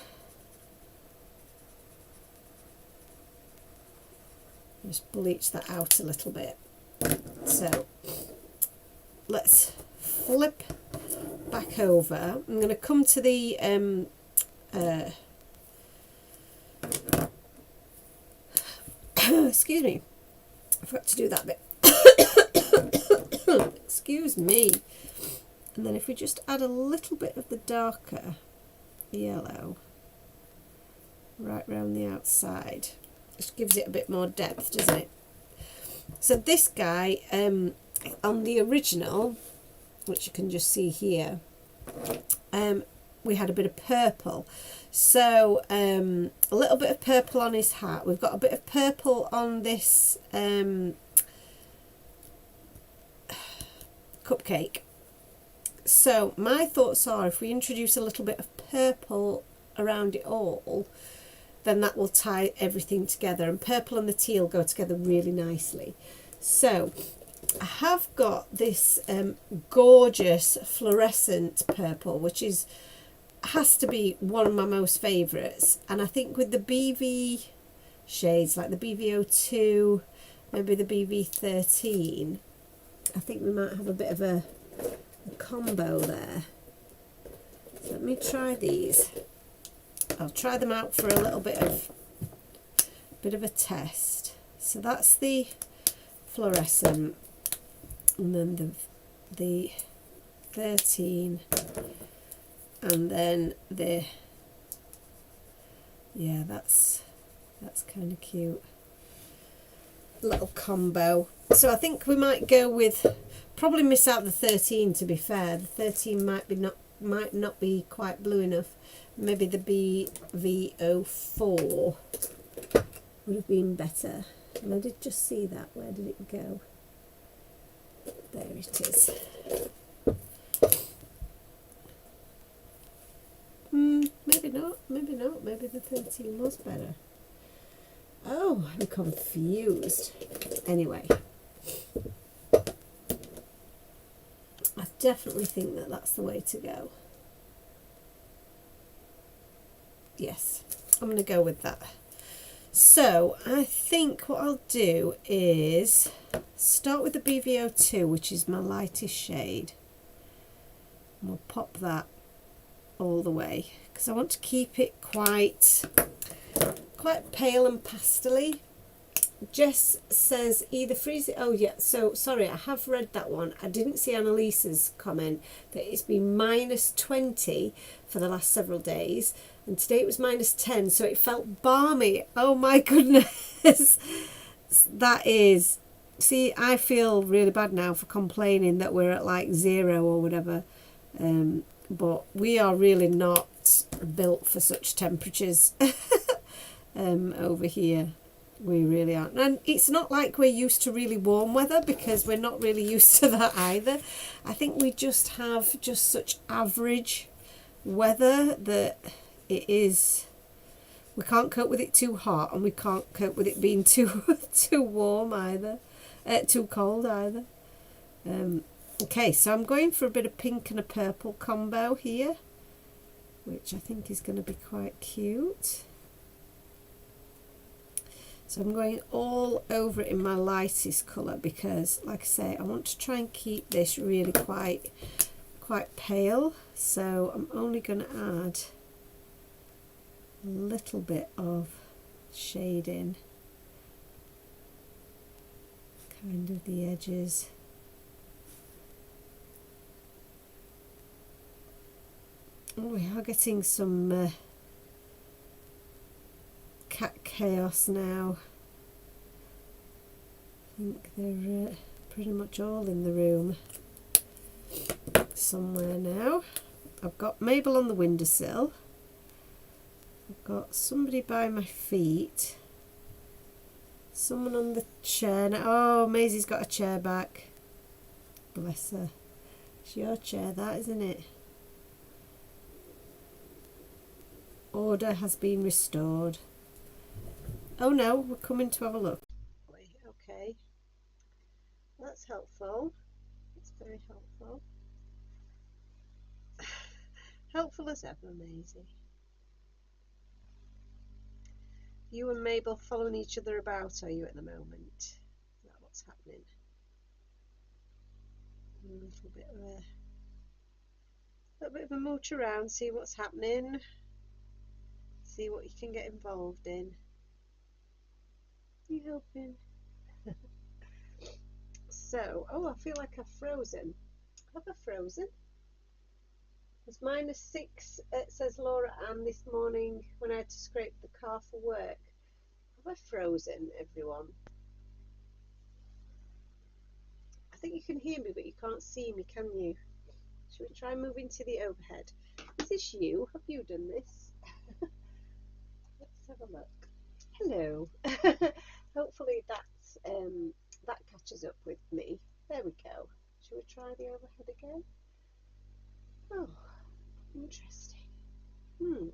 Just bleach that out a little bit. So let's flip back over. I'm going to come to the excuse me, I forgot to do that bit. Excuse me. And then if we just add a little bit of the darker yellow right round the outside, just gives it a bit more depth, doesn't it? So this guy, on the original, which you can just see here, we had a bit of purple. So a little bit of purple on his hat. We've got a bit of purple on this cupcake. So my thoughts are, if we introduce a little bit of purple around it all, then that will tie everything together, and purple and the teal go together really nicely. So I have got this gorgeous fluorescent purple, which has to be one of my most favourites, and I think with the BV shades like the BV02, maybe the BV13, I think we might have a bit of a combo there. So let me try these. I'll try them out for a little bit of a test. So that's the fluorescent, and then the 13, and then the, yeah, that's kind of cute little combo. So I think we might go with, probably miss out the 13, to be fair. The 13 might not be quite blue enough. Maybe the BV04 would have been better. And I did just see that. Where did it go? There it is. Maybe not. Maybe not. Maybe the 13 was better. Oh, I'm confused. Anyway, I definitely think that that's the way to go. Yes, I'm going to go with that. So I think what I'll do is start with the BV02, which is my lightest shade. And we'll pop that all the way, because I want to keep it quite pale and pastel-y. Jess says either freeze it. Oh yeah, so sorry, I have read that one. I didn't see Annalisa's comment that it's been -20 for the last several days, and today it was -10, so it felt balmy. Oh my goodness. That is See, I feel really bad now for complaining that we're at like 0 or whatever, but we are really not built for such temperatures over here. We really aren't. And it's not like we're used to really warm weather, because we're not really used to that either. I think we just have just such average weather that it is, we can't cope with it too hot, and we can't cope with it being too too warm either, too cold either. Okay, so I'm going for a bit of pink and a purple combo here, which I think is going to be quite cute. So I'm going all over it in my lightest colour, because like I say, I want to try and keep this really quite pale. So I'm only going to add a little bit of shading, kind of the edges. Oh, we are getting some cat chaos now. I think they're pretty much all in the room somewhere now. I've got Mabel on the windowsill. I've got somebody by my feet. Someone on the chair now. Oh, Maisie's got a chair back. Bless her. It's your chair, that, isn't it? Order has been restored. Oh no, we're coming to have a look. Okay, that's helpful. It's very helpful. Helpful as ever, Maisie. You and Mabel following each other about, are you, at the moment? Is that what's happening? A little bit of a mooch around, see what's happening, see what you can get involved in. You helping? So, oh, I feel like I've frozen. Have I frozen? It's -6, it says Laura Ann this morning when I had to scrape the car for work. Have I frozen, everyone? I think you can hear me, but you can't see me, can you? Should we try moving to the overhead? Is this you? Have you done this? Let's have a look. Hello. Hopefully that catches up with me. There we go. Shall we try the overhead again? Oh, interesting.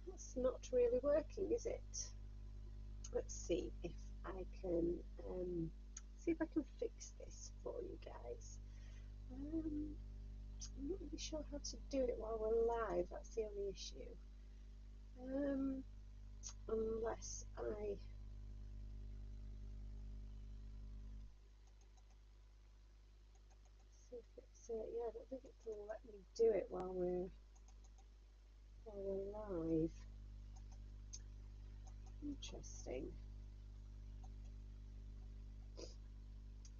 That's not really working, is it? Let's see if I can fix this for you guys. I'm not really sure how to do it while we're live. That's the only issue. Unless I see if it's yeah, I don't think it will let me do it while we're live. Interesting.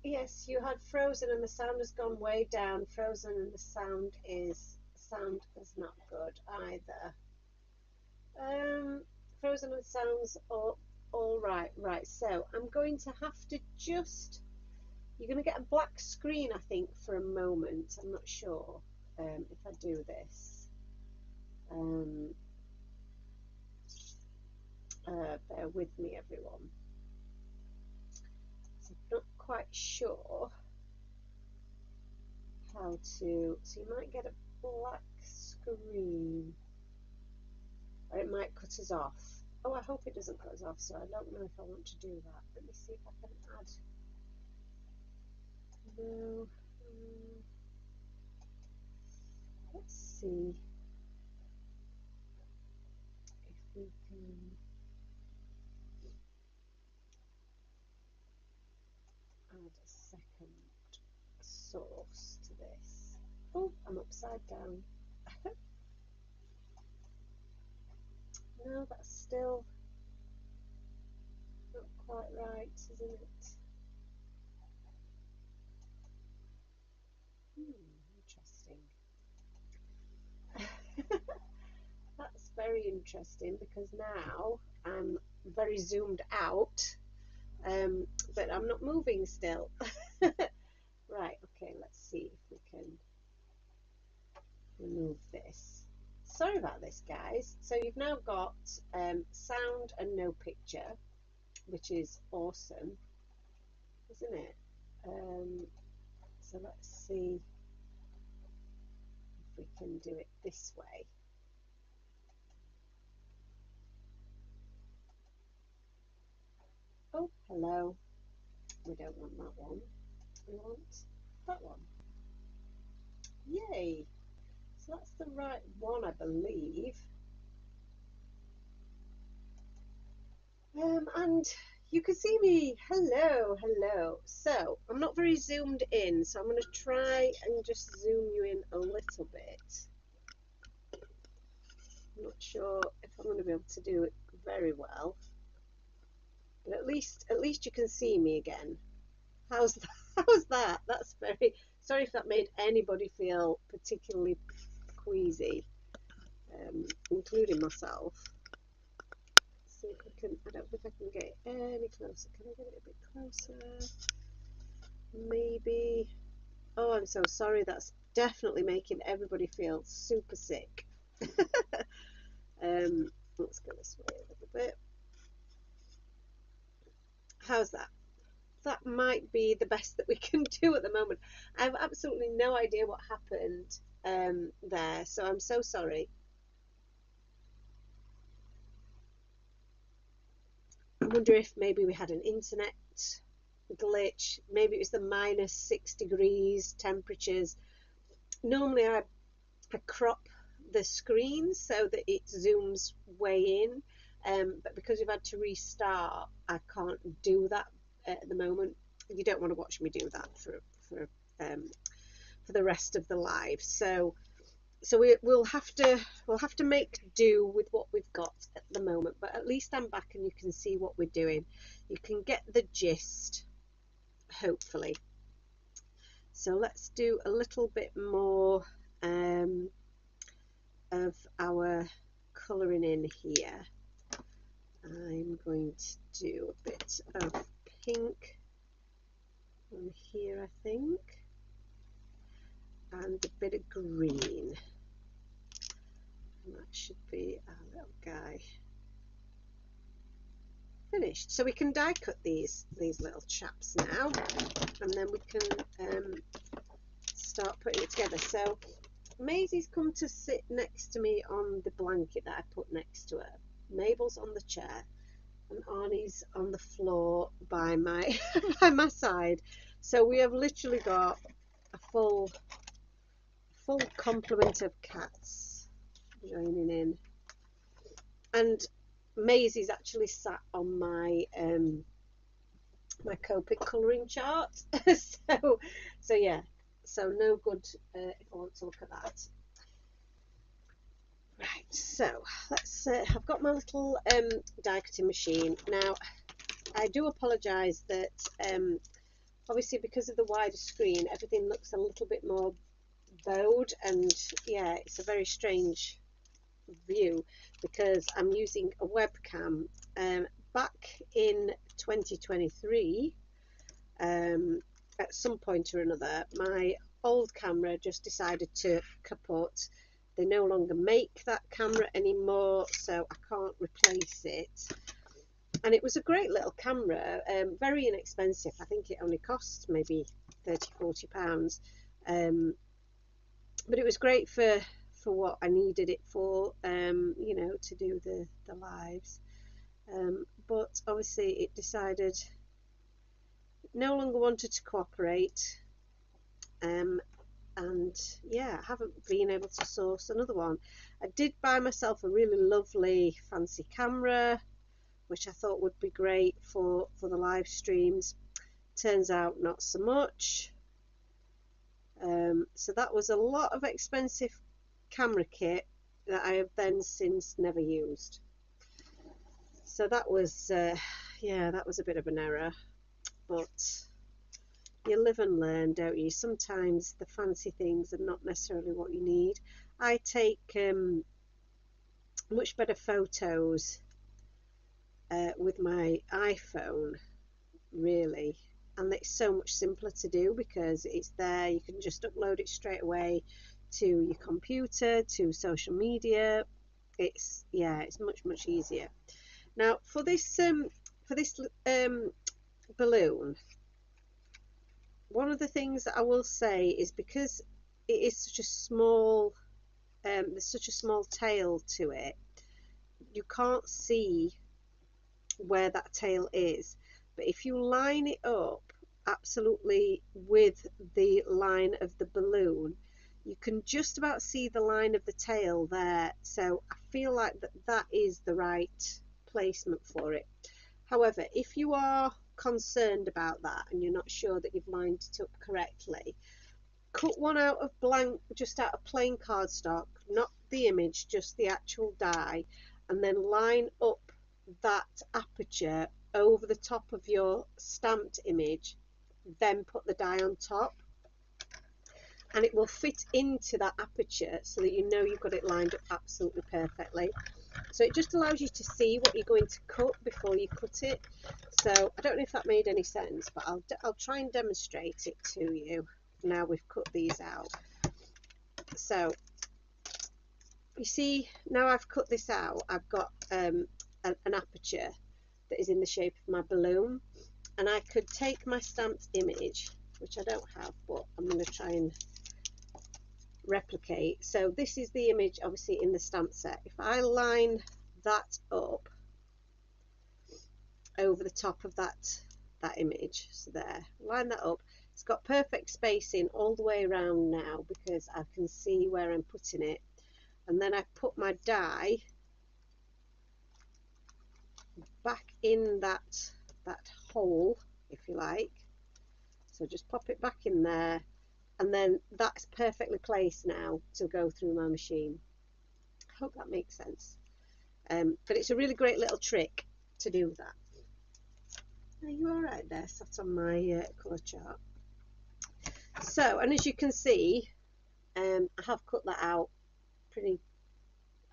Yes, you had frozen and the sound has gone way down. Frozen and the sound is not good either. Frozen and sounds all right. Right, so I'm going to have to just, you're going to get a black screen, I think, for a moment. I'm not sure if I do this. Bear with me, everyone. So I'm not quite sure how to, so you might get a black screen, or it might cut us off. Oh, I hope it doesn't cut us off, so I don't know if I want to do that. Let me see if I can add. No. Let's see if we can add a second source to this. Oh, I'm upside down. No, that's still not quite right, isn't it? Interesting. That's very interesting, because now I'm very zoomed out but I'm not moving still. Right, okay, let's see if we can remove this. Sorry about this, guys. So you've now got sound and no picture, which is awesome, isn't it? So let's see if we can do it this way. Oh, hello. We don't want that one. We want that one. Yay! So that's the right one, I believe. And you can see me. Hello, hello. So I'm not very zoomed in, so I'm going to try and just zoom you in a little bit. I'm not sure if I'm going to be able to do it very well, but at least you can see me again. How's that? How's that? That's very. Sorry if that made anybody feel particularly queasy, including myself. See if I can. I don't think I can get it any closer. Can I get it a bit closer? Maybe. Oh, I'm so sorry. That's definitely making everybody feel super sick. Let's go this way a little bit. How's that? That might be the best that we can do at the moment. I have absolutely no idea what happened there, so I'm so sorry. I wonder if maybe we had an internet glitch. Maybe it was the -6 degrees temperatures. Normally I crop the screen so that it zooms way in, but because we've had to restart, I can't do that at the moment. You don't want to watch me do that for the rest of the live, so we'll have to make do with what we've got at the moment. But at least I'm back and you can see what we're doing. You can get the gist, hopefully. So let's do a little bit more of our colouring in here. I'm going to do a bit of pink on here, I think, and a bit of green. And that should be our little guy finished. So we can die cut these little chaps now, and then we can start putting it together. So Maisie's come to sit next to me on the blanket that I put next to her. Mabel's on the chair, and Arnie's on the floor by my by my side. So we have literally got a full complement of cats joining in, and Maisie's actually sat on my my Copic colouring chart. so yeah, so no good if I want to look at that. Right, so let's I've got my little die cutting machine now. I do apologise that obviously because of the wider screen everything looks a little bit more bowed, and yeah, it's a very strange view because I'm using a webcam. Back in 2023, at some point or another, my old camera just decided to kaput. They no longer make that camera anymore, so I can't replace it. And it was a great little camera, very inexpensive. I think it only cost maybe £30–40, but it was great for what I needed it for, you know, to do the lives. But obviously it decided it no longer wanted to cooperate, and yeah, I haven't been able to source another one. I did buy myself a really lovely fancy camera, which I thought would be great for the live streams. Turns out not so much. So that was a lot of expensive camera kit that I have then since never used. So that was yeah, that was a bit of an error, but you live and learn, don't you? Sometimes the fancy things are not necessarily what you need. I take much better photos with my iPhone really. And it's so much simpler to do because it's there. You can just upload it straight away to your computer, to social media. It's, yeah, it's much easier. Now for this balloon, one of the things that I will say is, because it is such a small, there's such a small tail to it, you can't see where that tail is. But if you line it up absolutely with the line of the balloon, you can just about see the line of the tail there. So I feel like that is the right placement for it. However, if you are concerned about that and you're not sure that you've lined it up correctly, cut one out of blank, just out of plain cardstock, not the image, just the actual die, and then line up that aperture over the top of your stamped image, then put the die on top, and it will fit into that aperture so that you know you've got it lined up absolutely perfectly. So it just allows you to see what you're going to cut before you cut it. So I don't know if that made any sense, but I'll try and demonstrate it to you now we've cut these out. So you see, now I've cut this out, I've got an aperture that is in the shape of my balloon, and I could take my stamped image, which I don't have, but I'm going to try and replicate. So this is the image obviously in the stamp set. If I line that up over the top of that image, so there, line that up, it's got perfect spacing all the way around now because I can see where I'm putting it, and then I put my die back in that hole, if you like. So just pop it back in there, and then that's perfectly placed now to go through my machine. I hope that makes sense. But it's a really great little trick to do that. Are you all right there, sat on my colour chart? So, and as you can see, I have cut that out pretty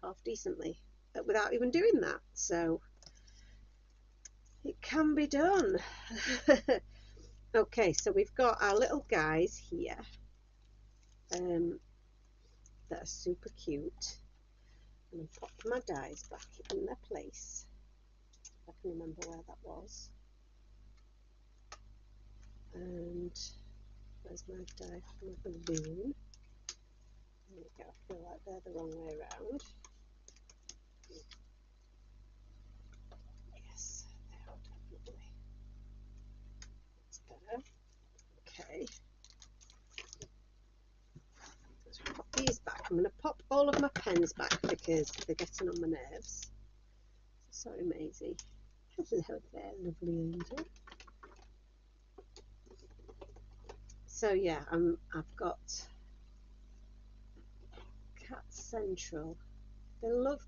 half decently without even doing that. So it can be done. Okay, so we've got our little guys here that are super cute. I'm going to pop my dies back in their place. If I can remember where that was. And where's my die for my balloon? There we go. I feel like they're the wrong way around. Yes, they are definitely. That's better. Okay. Let's pop these back. I'm going to pop all of my pens back because they're getting on my nerves. Sorry, Maisie. Hello there, lovely angel. So yeah, I've got Cat Central. They love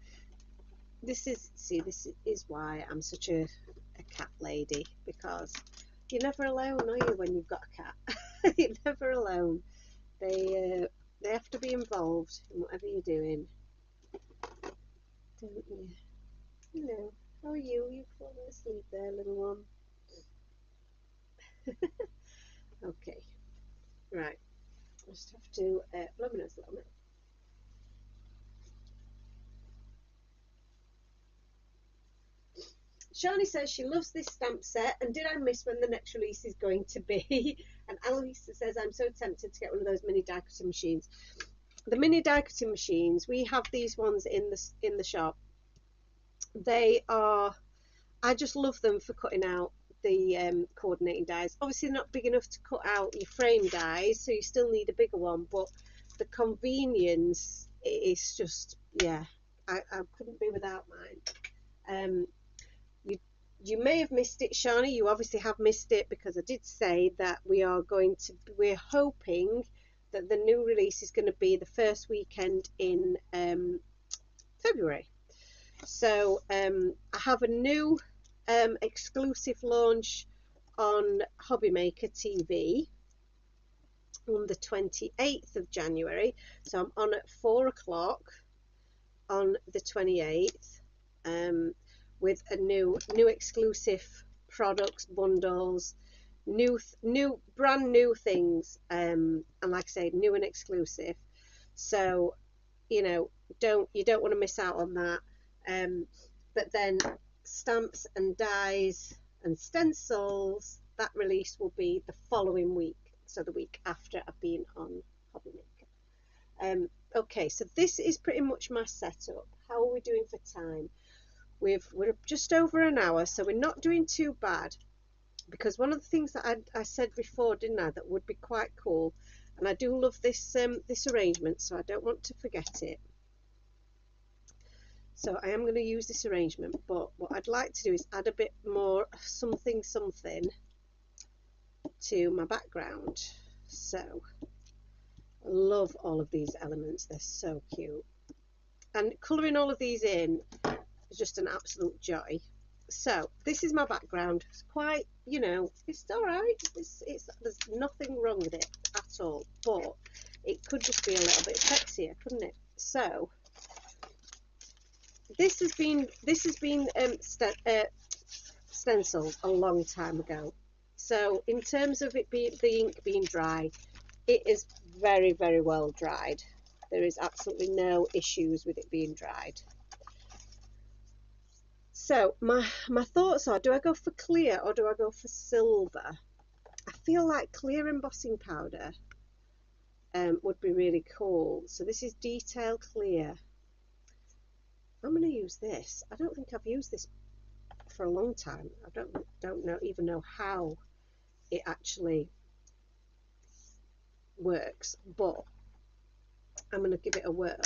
this. This is why I'm such a cat lady, because you're never alone, are you, when you've got a cat? You're never alone. They have to be involved in whatever you're doing, don't you? Hello, how are you? Are you falling asleep there, little one? Okay, right. I just have to blow my nose a little bit. Shani says she loves this stamp set, and did I miss when the next release is going to be? And Annalisa says, I'm so tempted to get one of those mini die cutting machines. The mini die cutting machines, we have these ones in the shop. They are, I just love them for cutting out the coordinating dies. Obviously they're not big enough to cut out your frame dies, so you still need a bigger one, but the convenience is just, yeah, I couldn't be without mine. You may have missed it, Shani. You obviously have missed it, because I did say that we're hoping that the new release is going to be the first weekend in February. So I have a new exclusive launch on Hobbymaker TV on the 28th of January. So I'm on at 4 o'clock on the 28th with a new exclusive products, bundles, brand new things, and like I say, new and exclusive. So you know, you don't want to miss out on that. But then stamps and dies and stencils, that release will be the following week, so the week after I've been on Hobby Maker. Okay, so this is pretty much my setup. How are we doing for time? We're just over an hour, so we're not doing too bad, because one of the things that I said before, didn't I, that would be quite cool, and I do love this this arrangement, so I don't want to forget it. So I am going to use this arrangement, but what I'd like to do is add a bit more something to my background. So I love all of these elements, they're so cute, and colouring all of these in is just an absolute joy. So this is my background. It's quite, you know, it's all right. There's nothing wrong with it at all, but it could just be a little bit sexier, couldn't it? So this has been stenciled a long time ago. So in terms of it being the ink being dry, it is very, very well dried. There is absolutely no issues with it being dried. So my thoughts are, do I go for clear or do I go for silver? I feel like clear embossing powder would be really cool. So this is Detail Clear. I'm going to use this. I don't think I've used this for a long time. I don't even know how it actually works, but I'm going to give it a whirl,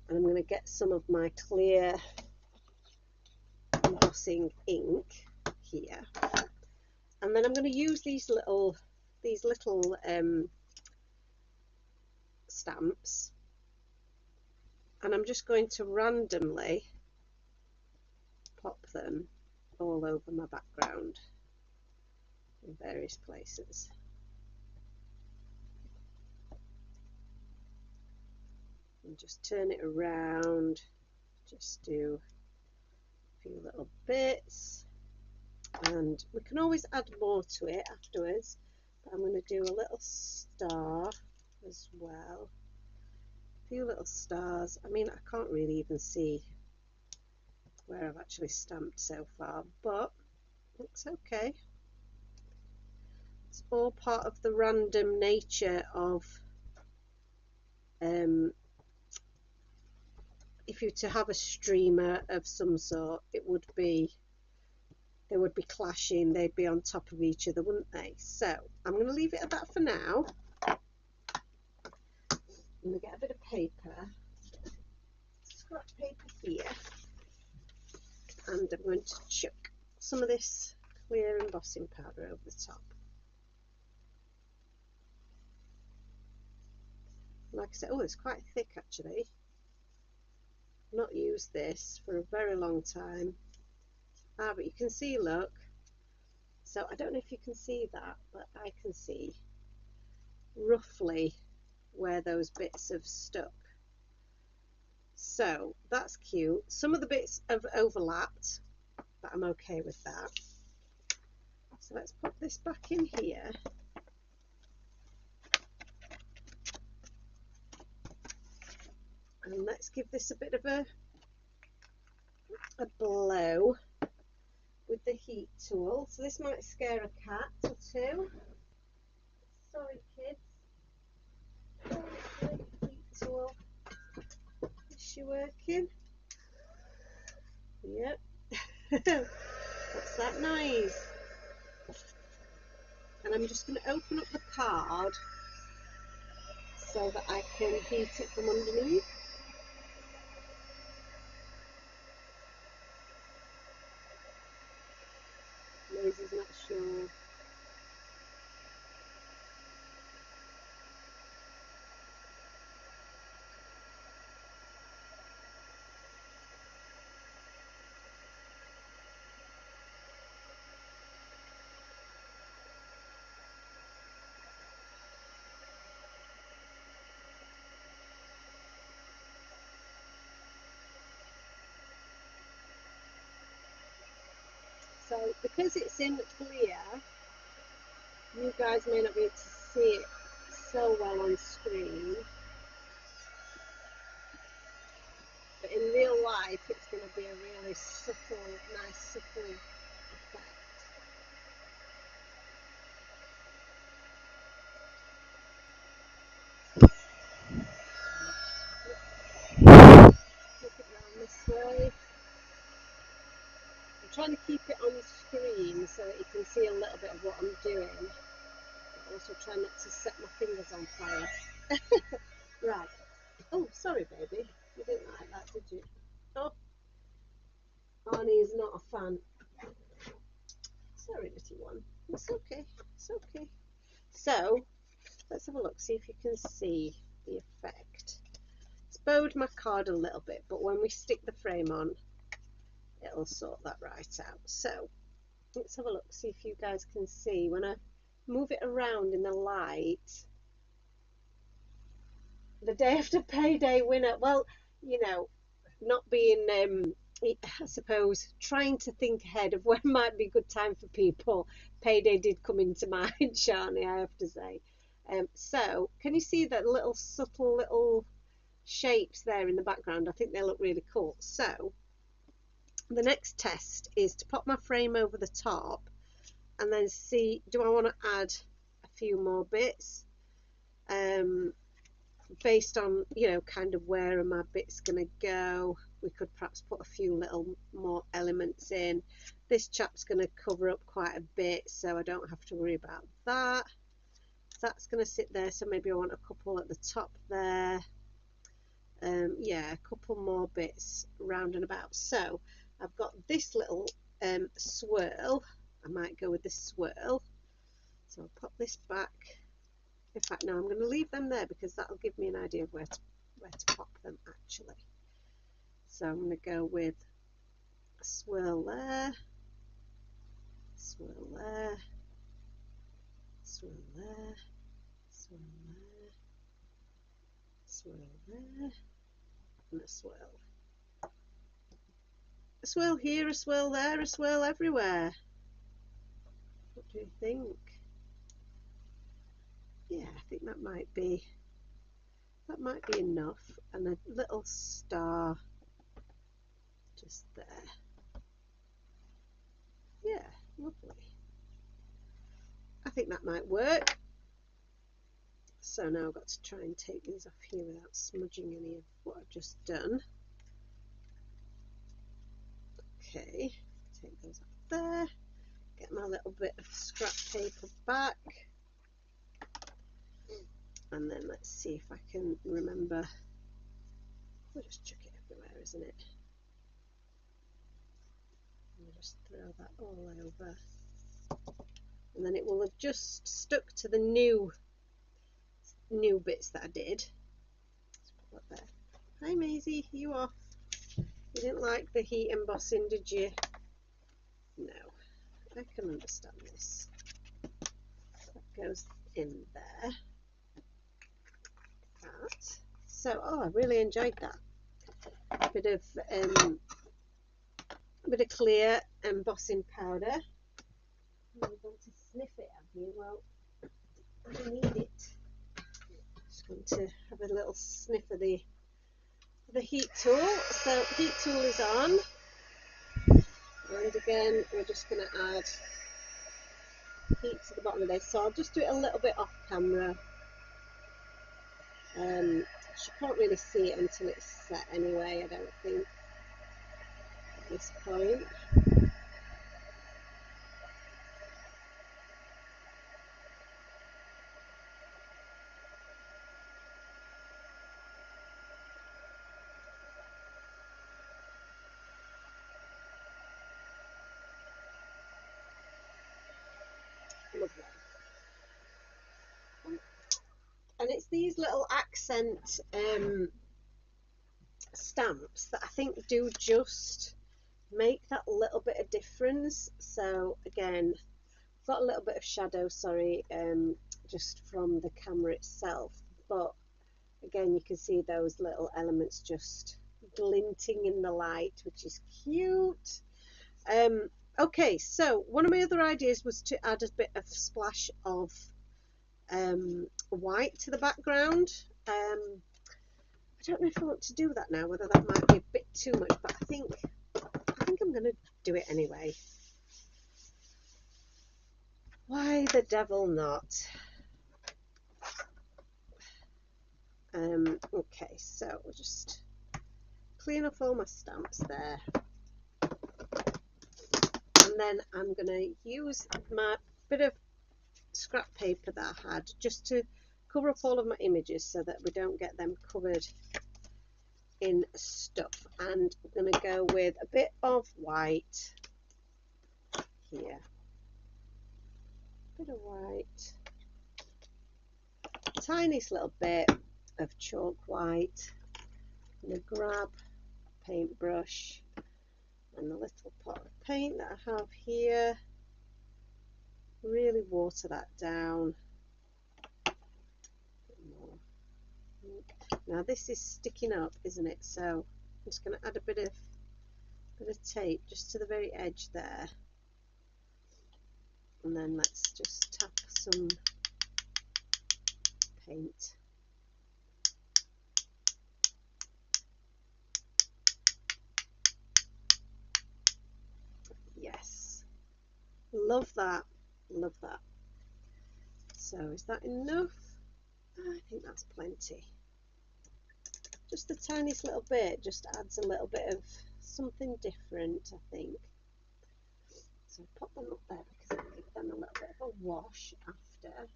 and I'm going to get some of my clear embossing ink here, and then I'm going to use these little stamps, and I'm just going to randomly pop them all over my background in various places. And just turn it around, just do a few little bits, and we can always add more to it afterwards, but I'm going to do a little star as well. A few little stars. I mean, I can't really even see where I've actually stamped so far, but it's okay. It's all part of the random nature of if you were to have a streamer of some sort, they would be clashing, they'd be on top of each other, wouldn't they? So I'm going to leave it at that for now. I'm going to get a bit of paper, scrap paper here, and I'm going to chuck some of this clear embossing powder over the top. Like I said, oh, it's quite thick actually. I've not used this for a very long time. Ah, but you can see, look. So I don't know if you can see that, but I can see roughly where those bits have stuck. So that's cute. Some of the bits have overlapped, but I'm okay with that. So let's put this back in here. And let's give this a bit of a blow with the heat tool. So this might scare a cat or two. Sorry, kids. Oh, heat tool. Is she working? Yep. What's that noise? And I'm just going to open up the card so that I can heat it from underneath. Lizzie's not sure. because it's in clear, you guys may not be able to see it so well on screen. But in real life, it's going to be a really subtle, nice subtle effect. Flip it around this way. I'm trying to keep it on screen so that you can see a little bit of what I'm doing. But also try not to set my fingers on fire. Right. Oh, sorry, baby. You didn't like that, did you? Oh, Arnie is not a fan. Sorry, little one. It's okay. It's okay. So, let's have a look, see if you can see the effect. It's bowed my card a little bit, but when we stick the frame on, it'll sort that right out. So, let's have a look, see if you guys can see. When I move it around in the light, the day after payday winner, well, you know, not being, I suppose, trying to think ahead of when might be a good time for people, payday did come into mind, Shani, I have to say. So, can you see that little subtle little shapes there in the background? I think they look really cool. So, the next test is to pop my frame over the top and then see, do I want to add a few more bits? Based on, you know, kind of where are my bits going to go. We could perhaps put a few little more elements in. This chap's going to cover up quite a bit, so I don't have to worry about that. That's going to sit there, so maybe I want a couple at the top there. Yeah, a couple more bits round and about. So I've got this little swirl. I might go with this swirl. So I'll pop this back. In fact, no, I'm going to leave them there because that'll give me an idea of where to pop them actually. So I'm going to go with a swirl there, swirl there, swirl there, swirl there, swirl there, and a swirl. A swirl here, a swirl there, a swirl everywhere. What do you think? Yeah, I think that might be enough, and a little star just there. Yeah, lovely. I think that might work. So now I've got to try and take these off here without smudging any of what I've just done. Okay, take those off there. Get my little bit of scrap paper back. And then let's see if I can remember. We'll just chuck it everywhere, isn't it? We'll just throw that all over. And then it will have just stuck to the new bits that I did. Let's put that there. Hi Maisie, you off? You didn't like the heat embossing, did you? No, I can understand this. That goes in there. That. So, oh, I really enjoyed that. A bit of clear embossing powder. You're going to sniff it, have you? Well, I need it. Just going to have a little sniff of the heat tool. So heat tool is on, and again we're just going to add heat to the bottom of this. So I'll just do it a little bit off camera. You can't really see it until it's set anyway, I don't think, at this point. Lovely. And it's these little accent stamps that I think do just make that little bit of difference. So again, I've got a little bit of shadow, sorry, just from the camera itself, but again you can see those little elements just glinting in the light, which is cute. Okay, so one of my other ideas was to add a bit of splash of white to the background. I don't know if I want to do that now, whether that might be a bit too much, but I think I'm going to do it anyway. Why the devil not? Okay, so we'll just clean off all my stamps there. And then I'm going to use my bit of scrap paper that I had just to cover up all of my images so that we don't get them covered in stuff. And I'm going to go with a bit of white here. A bit of white. Tiniest little bit of chalk white. I'm going to grab a paintbrush and the little pot of paint that I have here. Really water that down. Now this is sticking up, isn't it? So I'm just going to add a bit of tape just to the very edge there, and then let's just tap some paint. Yes, love that, love that. So is that enough? I think that's plenty. Just the tiniest little bit just adds a little bit of something different, I think. So pop them up there because I'll give them a little bit of a wash after.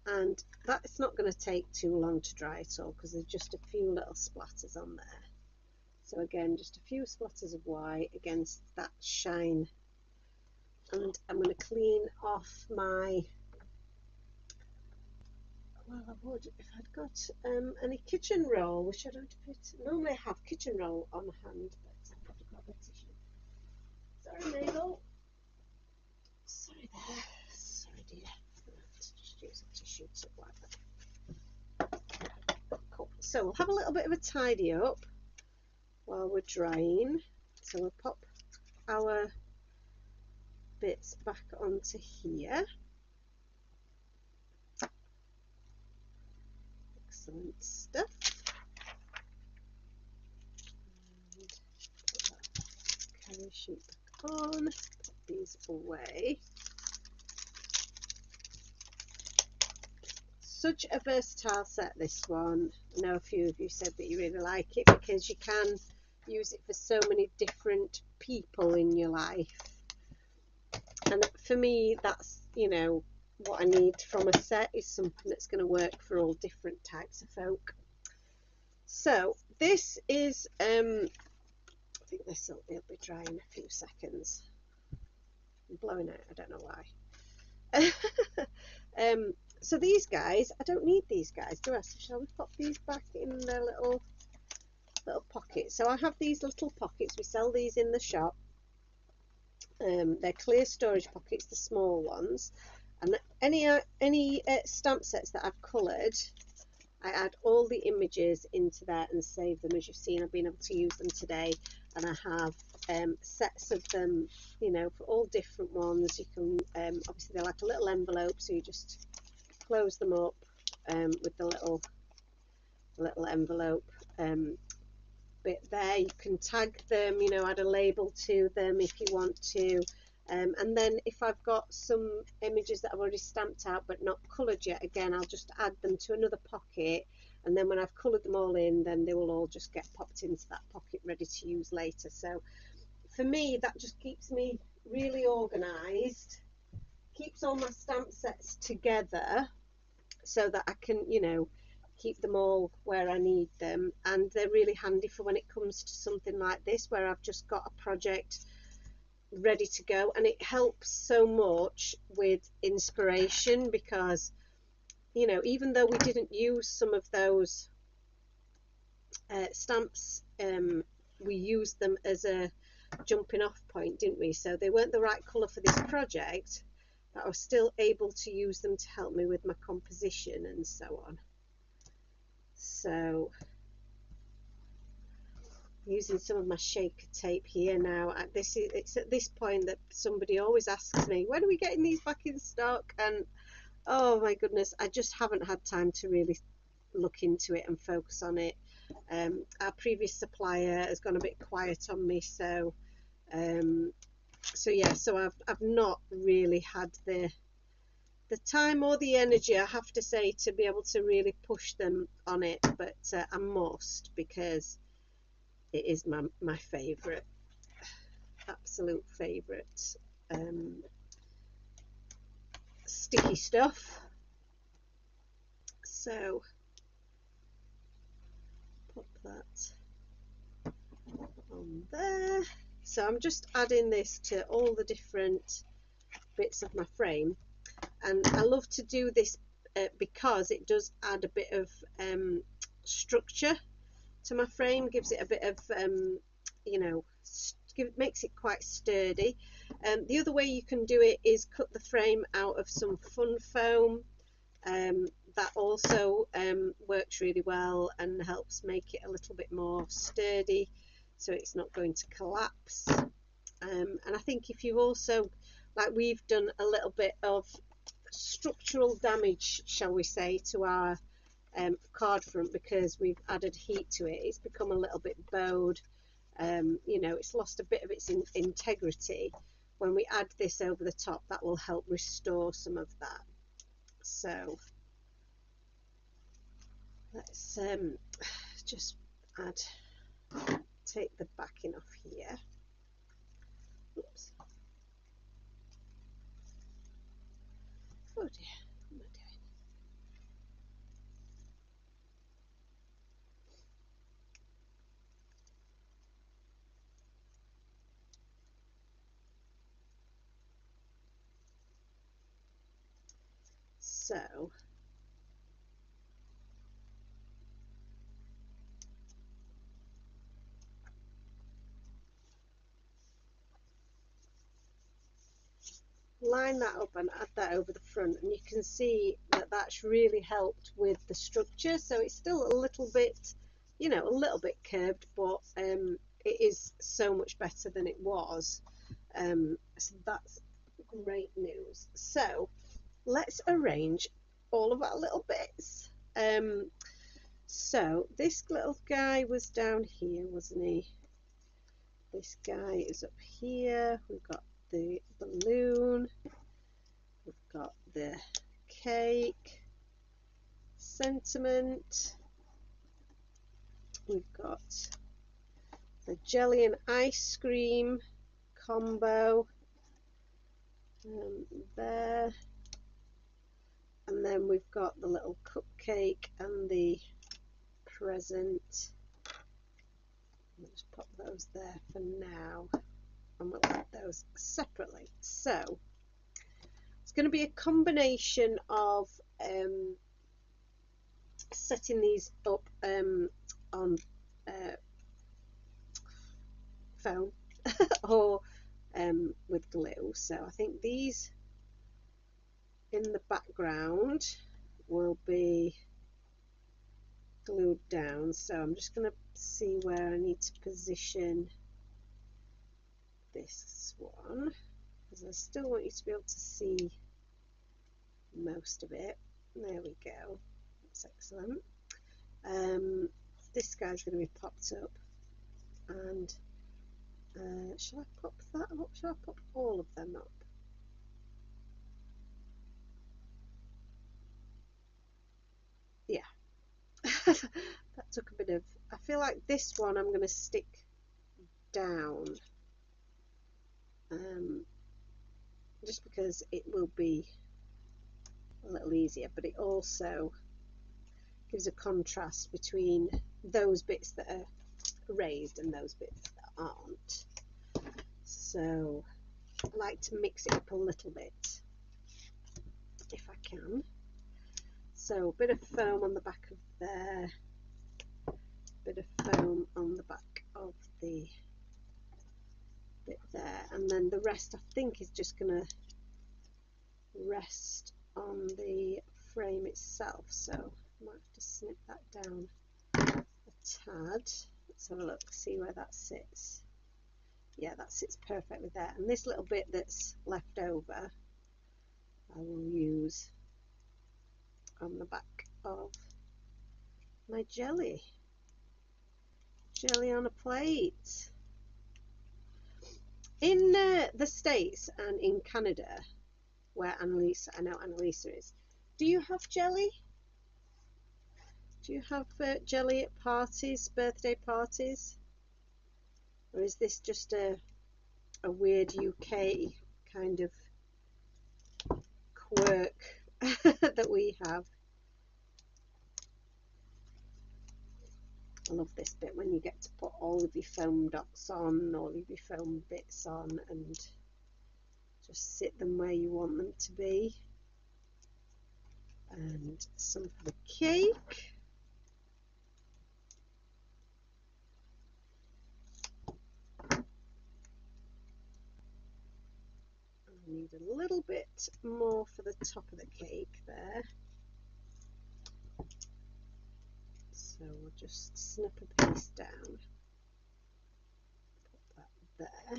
And that's not going to take too long to dry at all because there's just a few little splatters on there. So again, just a few splatters of white against that shine. And I'm going to clean off my, well, I would if I'd got any kitchen roll, which I don't normally have kitchen roll on hand, but I've got to grab a tissue. Sorry, Mabel. Sorry there. Sorry, dear. I'll have to just use a tissue to wipe that. Cool. So we'll have a little bit of a tidy up while we're drying. So we'll pop our bits back onto here. Excellent stuff. And put that carry sheet back on. Put these away. Such a versatile set, this one. I know a few of you said that you really like it because you can use it for so many different people in your life. And for me, that's, you know, what I need from a set is something that's going to work for all different types of folk. So this is, I think this will be dry in a few seconds. I'm blowing out, I don't know why. So these guys, I don't need these guys, do I? So shall we pop these back in their little pockets? So I have these little pockets. We sell these in the shop. They're clear storage pockets, the small ones. And any stamp sets that I've coloured, I add all the images into there and save them. As you've seen, I've been able to use them today, and I have sets of them, you know, for all different ones. You can obviously they're like a little envelope, so you just close them up with the little envelope bit there. You can tag them, you know, add a label to them if you want to. And then if I've got some images that I've already stamped out but not coloured yet, again, I'll just add them to another pocket, and then when I've coloured them all in, then they will all just get popped into that pocket ready to use later. So for me, that just keeps me really organised, keeps all my stamp sets together so that I can, you know, keep them all where I need them. And they're really handy for when it comes to something like this where I've just got a project ready to go, and it helps so much with inspiration because, you know, even though we didn't use some of those stamps, we used them as a jumping off point, didn't we? So they weren't the right colour for this project, but I was still able to use them to help me with my composition and so on. So using some of my shaker tape here now. It's at this point that somebody always asks me, when are we getting these back in stock? And oh my goodness, I just haven't had time to really look into it and focus on it. Our previous supplier has gone a bit quiet on me, so yeah, so I've not really had the time or the energy, I have to say, to be able to really push them on it, but I must, because it is my favourite, absolute favourite sticky stuff. So pop that on there. So I'm just adding this to all the different bits of my frame, and I love to do this because it does add a bit of structure to my frame, gives it a bit of you know, makes it quite sturdy. The other way you can do it is cut the frame out of some fun foam. That also works really well and helps make it a little bit more sturdy, so it's not going to collapse. And I think if you've also, like we've done a little bit of structural damage, shall we say, to our card front, because we've added heat to it, it's become a little bit bowed. You know, it's lost a bit of its integrity. When we add this over the top, that will help restore some of that. So let's just take the backing off here. Oops. Oh dear, what am I doing? So line that up and add that over the front, and you can see that that's really helped with the structure. So it's still a little bit, you know, a little bit curved, but it is so much better than it was. So that's great news. So let's arrange all of our little bits. So this little guy was down here, wasn't he? This guy is up here. We've got the balloon, we've got the cake, sentiment, we've got the jelly and ice cream combo there, and then we've got the little cupcake and the present. I'll just pop those there for now, and we'll add those separately. So it's going to be a combination of setting these up on foam or with glue. So I think these in the background will be glued down. So I'm just going to see where I need to position this one, because I still want you to be able to see most of it. There we go, that's excellent. This guy's going to be popped up, and shall I pop that up? Shall I pop all of them up? Yeah. That took a bit of, I feel like this one I'm going to stick down, just because it will be a little easier, but it also gives a contrast between those bits that are raised and those bits that aren't. So I like to mix it up a little bit if I can. So a bit of foam on the back of there, a bit of foam on the back of the bit there, and then the rest I think is just going to rest on the frame itself. So I might have to snip that down a tad. Let's have a look, see where that sits. Yeah, that sits perfectly there. And this little bit that's left over, I will use on the back of my jelly. Jelly on a plate. In the States and in Canada, where Annalisa, I know Annalisa is, do you have jelly? Do you have jelly at parties, birthday parties? Or is this just a weird UK kind of quirk that we have? I love this bit when you get to put all of your foam dots on, all of your foam bits on, and just sit them where you want them to be. And some for the cake. I need a little bit more for the top of the cake there. So we'll just snip a piece down. Put that there.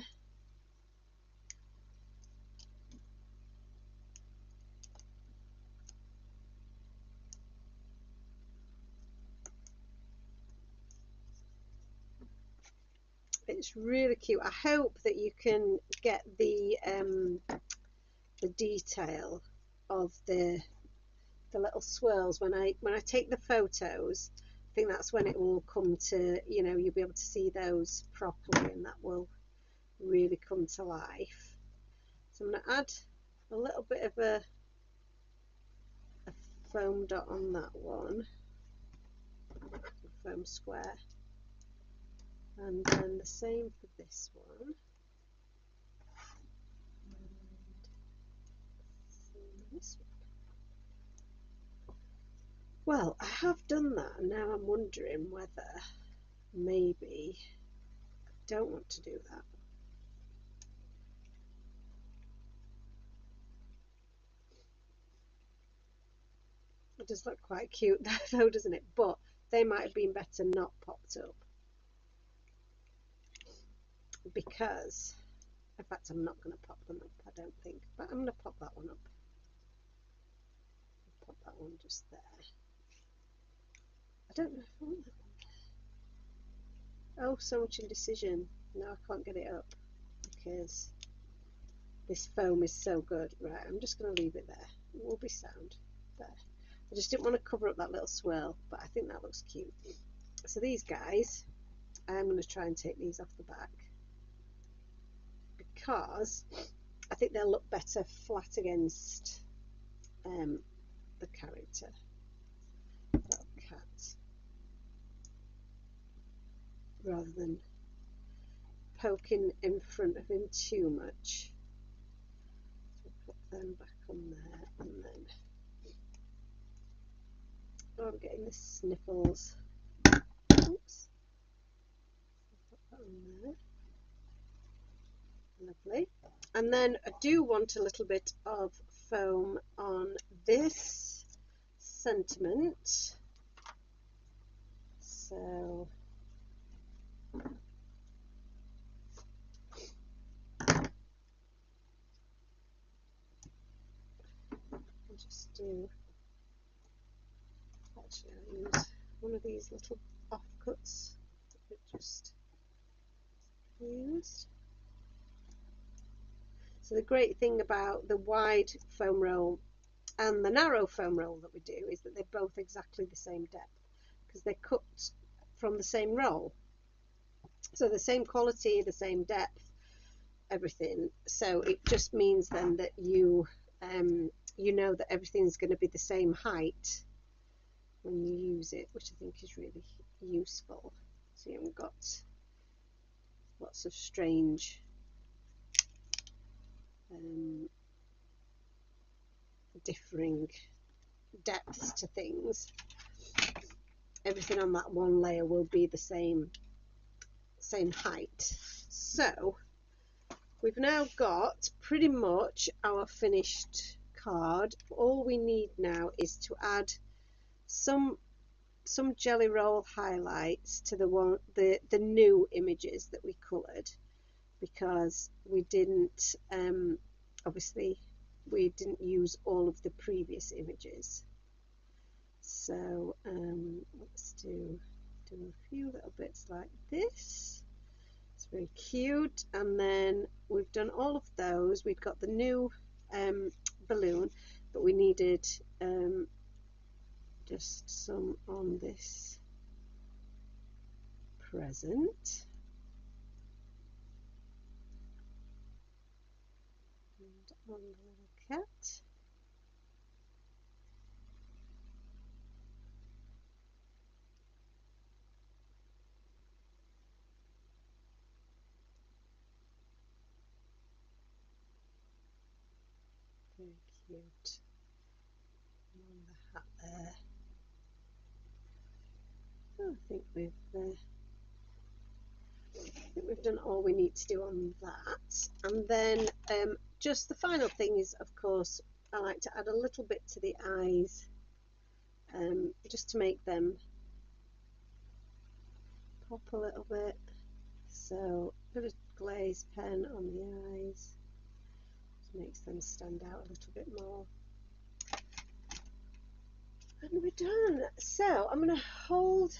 It's really cute. I hope that you can get the detail of the little swirls when I take the photos. I think that's when it will come to, you know, you'll be able to see those properly, and that will really come to life. So I'm going to add a little bit of a foam dot on that one, a foam square, and then the same for this one. And this one. Well, I have done that, and now I'm wondering whether maybe I don't want to do that. It does look quite cute there though, doesn't it? But they might have been better not popped up, because, in fact, I'm not going to pop them up, I don't think, but I'm going to pop that one up. Pop that one just there. I don't know if I want that one. Oh, so much indecision. No, I can't get it up because this foam is so good. Right, I'm just going to leave it there. It will be sound there. I just didn't want to cover up that little swirl, but I think that looks cute. So these guys, I'm going to try and take these off the back because I think they'll look better flat against the character. Little cat, rather than poking in front of him too much. So put them back on there, and then I'm getting the sniffles. Oops. Put that on there. Lovely. And then I do want a little bit of foam on this sentiment. So I'll just do, actually I'll use one of these little offcuts that we just used. So the great thing about the wide foam roll and the narrow foam roll that we do is that they're both exactly the same depth, because they're cut from the same roll. So the same quality, the same depth, everything. So it just means then that you know that everything's going to be the same height when you use it, which I think is really useful. So you haven't got lots of strange differing depths to things. Everything on that one layer will be the same height. So we've now got pretty much our finished card. All we need now is to add some some jelly roll highlights to the new images that we coloured, because we didn't obviously we didn't use all of the previous images. So let's do a few little bits like this. It's very cute. And then we've done all of those. We've got the new balloon, but we needed just some on this present. And on the little cat. Very cute. And on the hat there. Oh, I think we've done all we need to do on that. And then just the final thing is, of course, I like to add a little bit to the eyes, just to make them pop a little bit. So a bit of glaze pen on the eyes, just makes them stand out a little bit more. And we're done. So I'm going to hold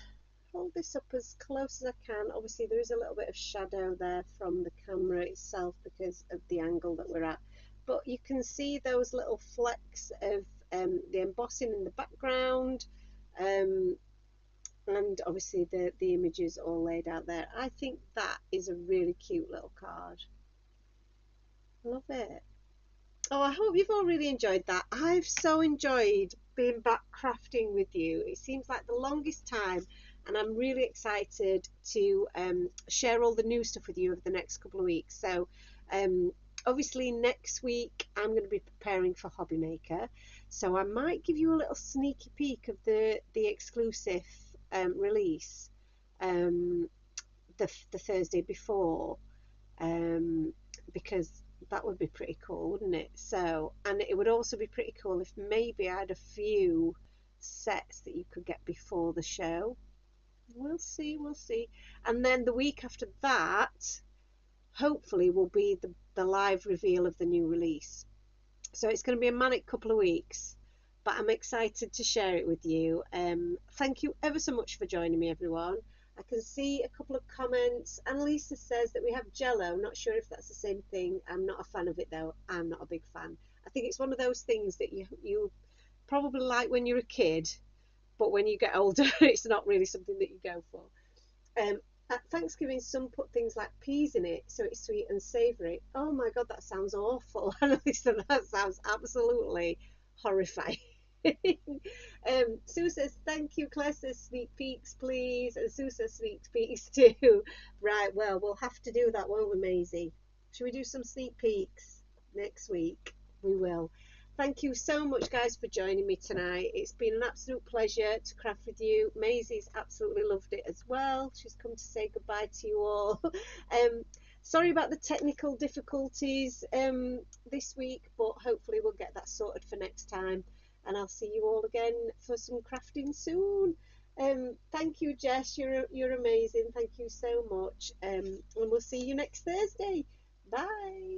this up as close as I can. Obviously there is a little bit of shadow there from the camera itself because of the angle that we're at, but you can see those little flecks of the embossing in the background, and obviously the images all laid out there. I think that is a really cute little card. Love it. Oh, I hope you've all really enjoyed that. I've so enjoyed being back crafting with you. It seems like the longest time, and I'm really excited to share all the new stuff with you over the next couple of weeks. So obviously next week I'm going to be preparing for Hobby Maker, so I might give you a little sneaky peek of the exclusive release the Thursday before, because that would be pretty cool, wouldn't it? So, and it would also be pretty cool if maybe I had a few sets that you could get before the show. We'll see, we'll see. And then the week after that, hopefully, will be the live reveal of the new release. So it's going to be a manic couple of weeks, but I'm excited to share it with you. Thank you ever so much for joining me, everyone. I can see a couple of comments. Annalisa says that we have Jello. Not sure if that's the same thing. I'm not a fan of it though. I'm not a big fan. I think it's one of those things that you probably like when you're a kid, but when you get older, it's not really something that you go for. At Thanksgiving, some put things like peas in it, so it's sweet and savoury. Oh my God, that sounds awful. Listen, that sounds absolutely horrifying. Sue says, thank you. Claire says, sneak peeks, please. And Sue says, sneak peeks too. Right, well, we'll have to do that, won't we, Maisie? Should we do some sneak peeks next week? We will. Thank you so much, guys, for joining me tonight. It's been an absolute pleasure to craft with you. Maisie's absolutely loved it as well. She's come to say goodbye to you all. Sorry about the technical difficulties this week, but hopefully we'll get that sorted for next time. And I'll see you all again for some crafting soon. Thank you, Jess. You're amazing. Thank you so much. And we'll see you next Thursday. Bye.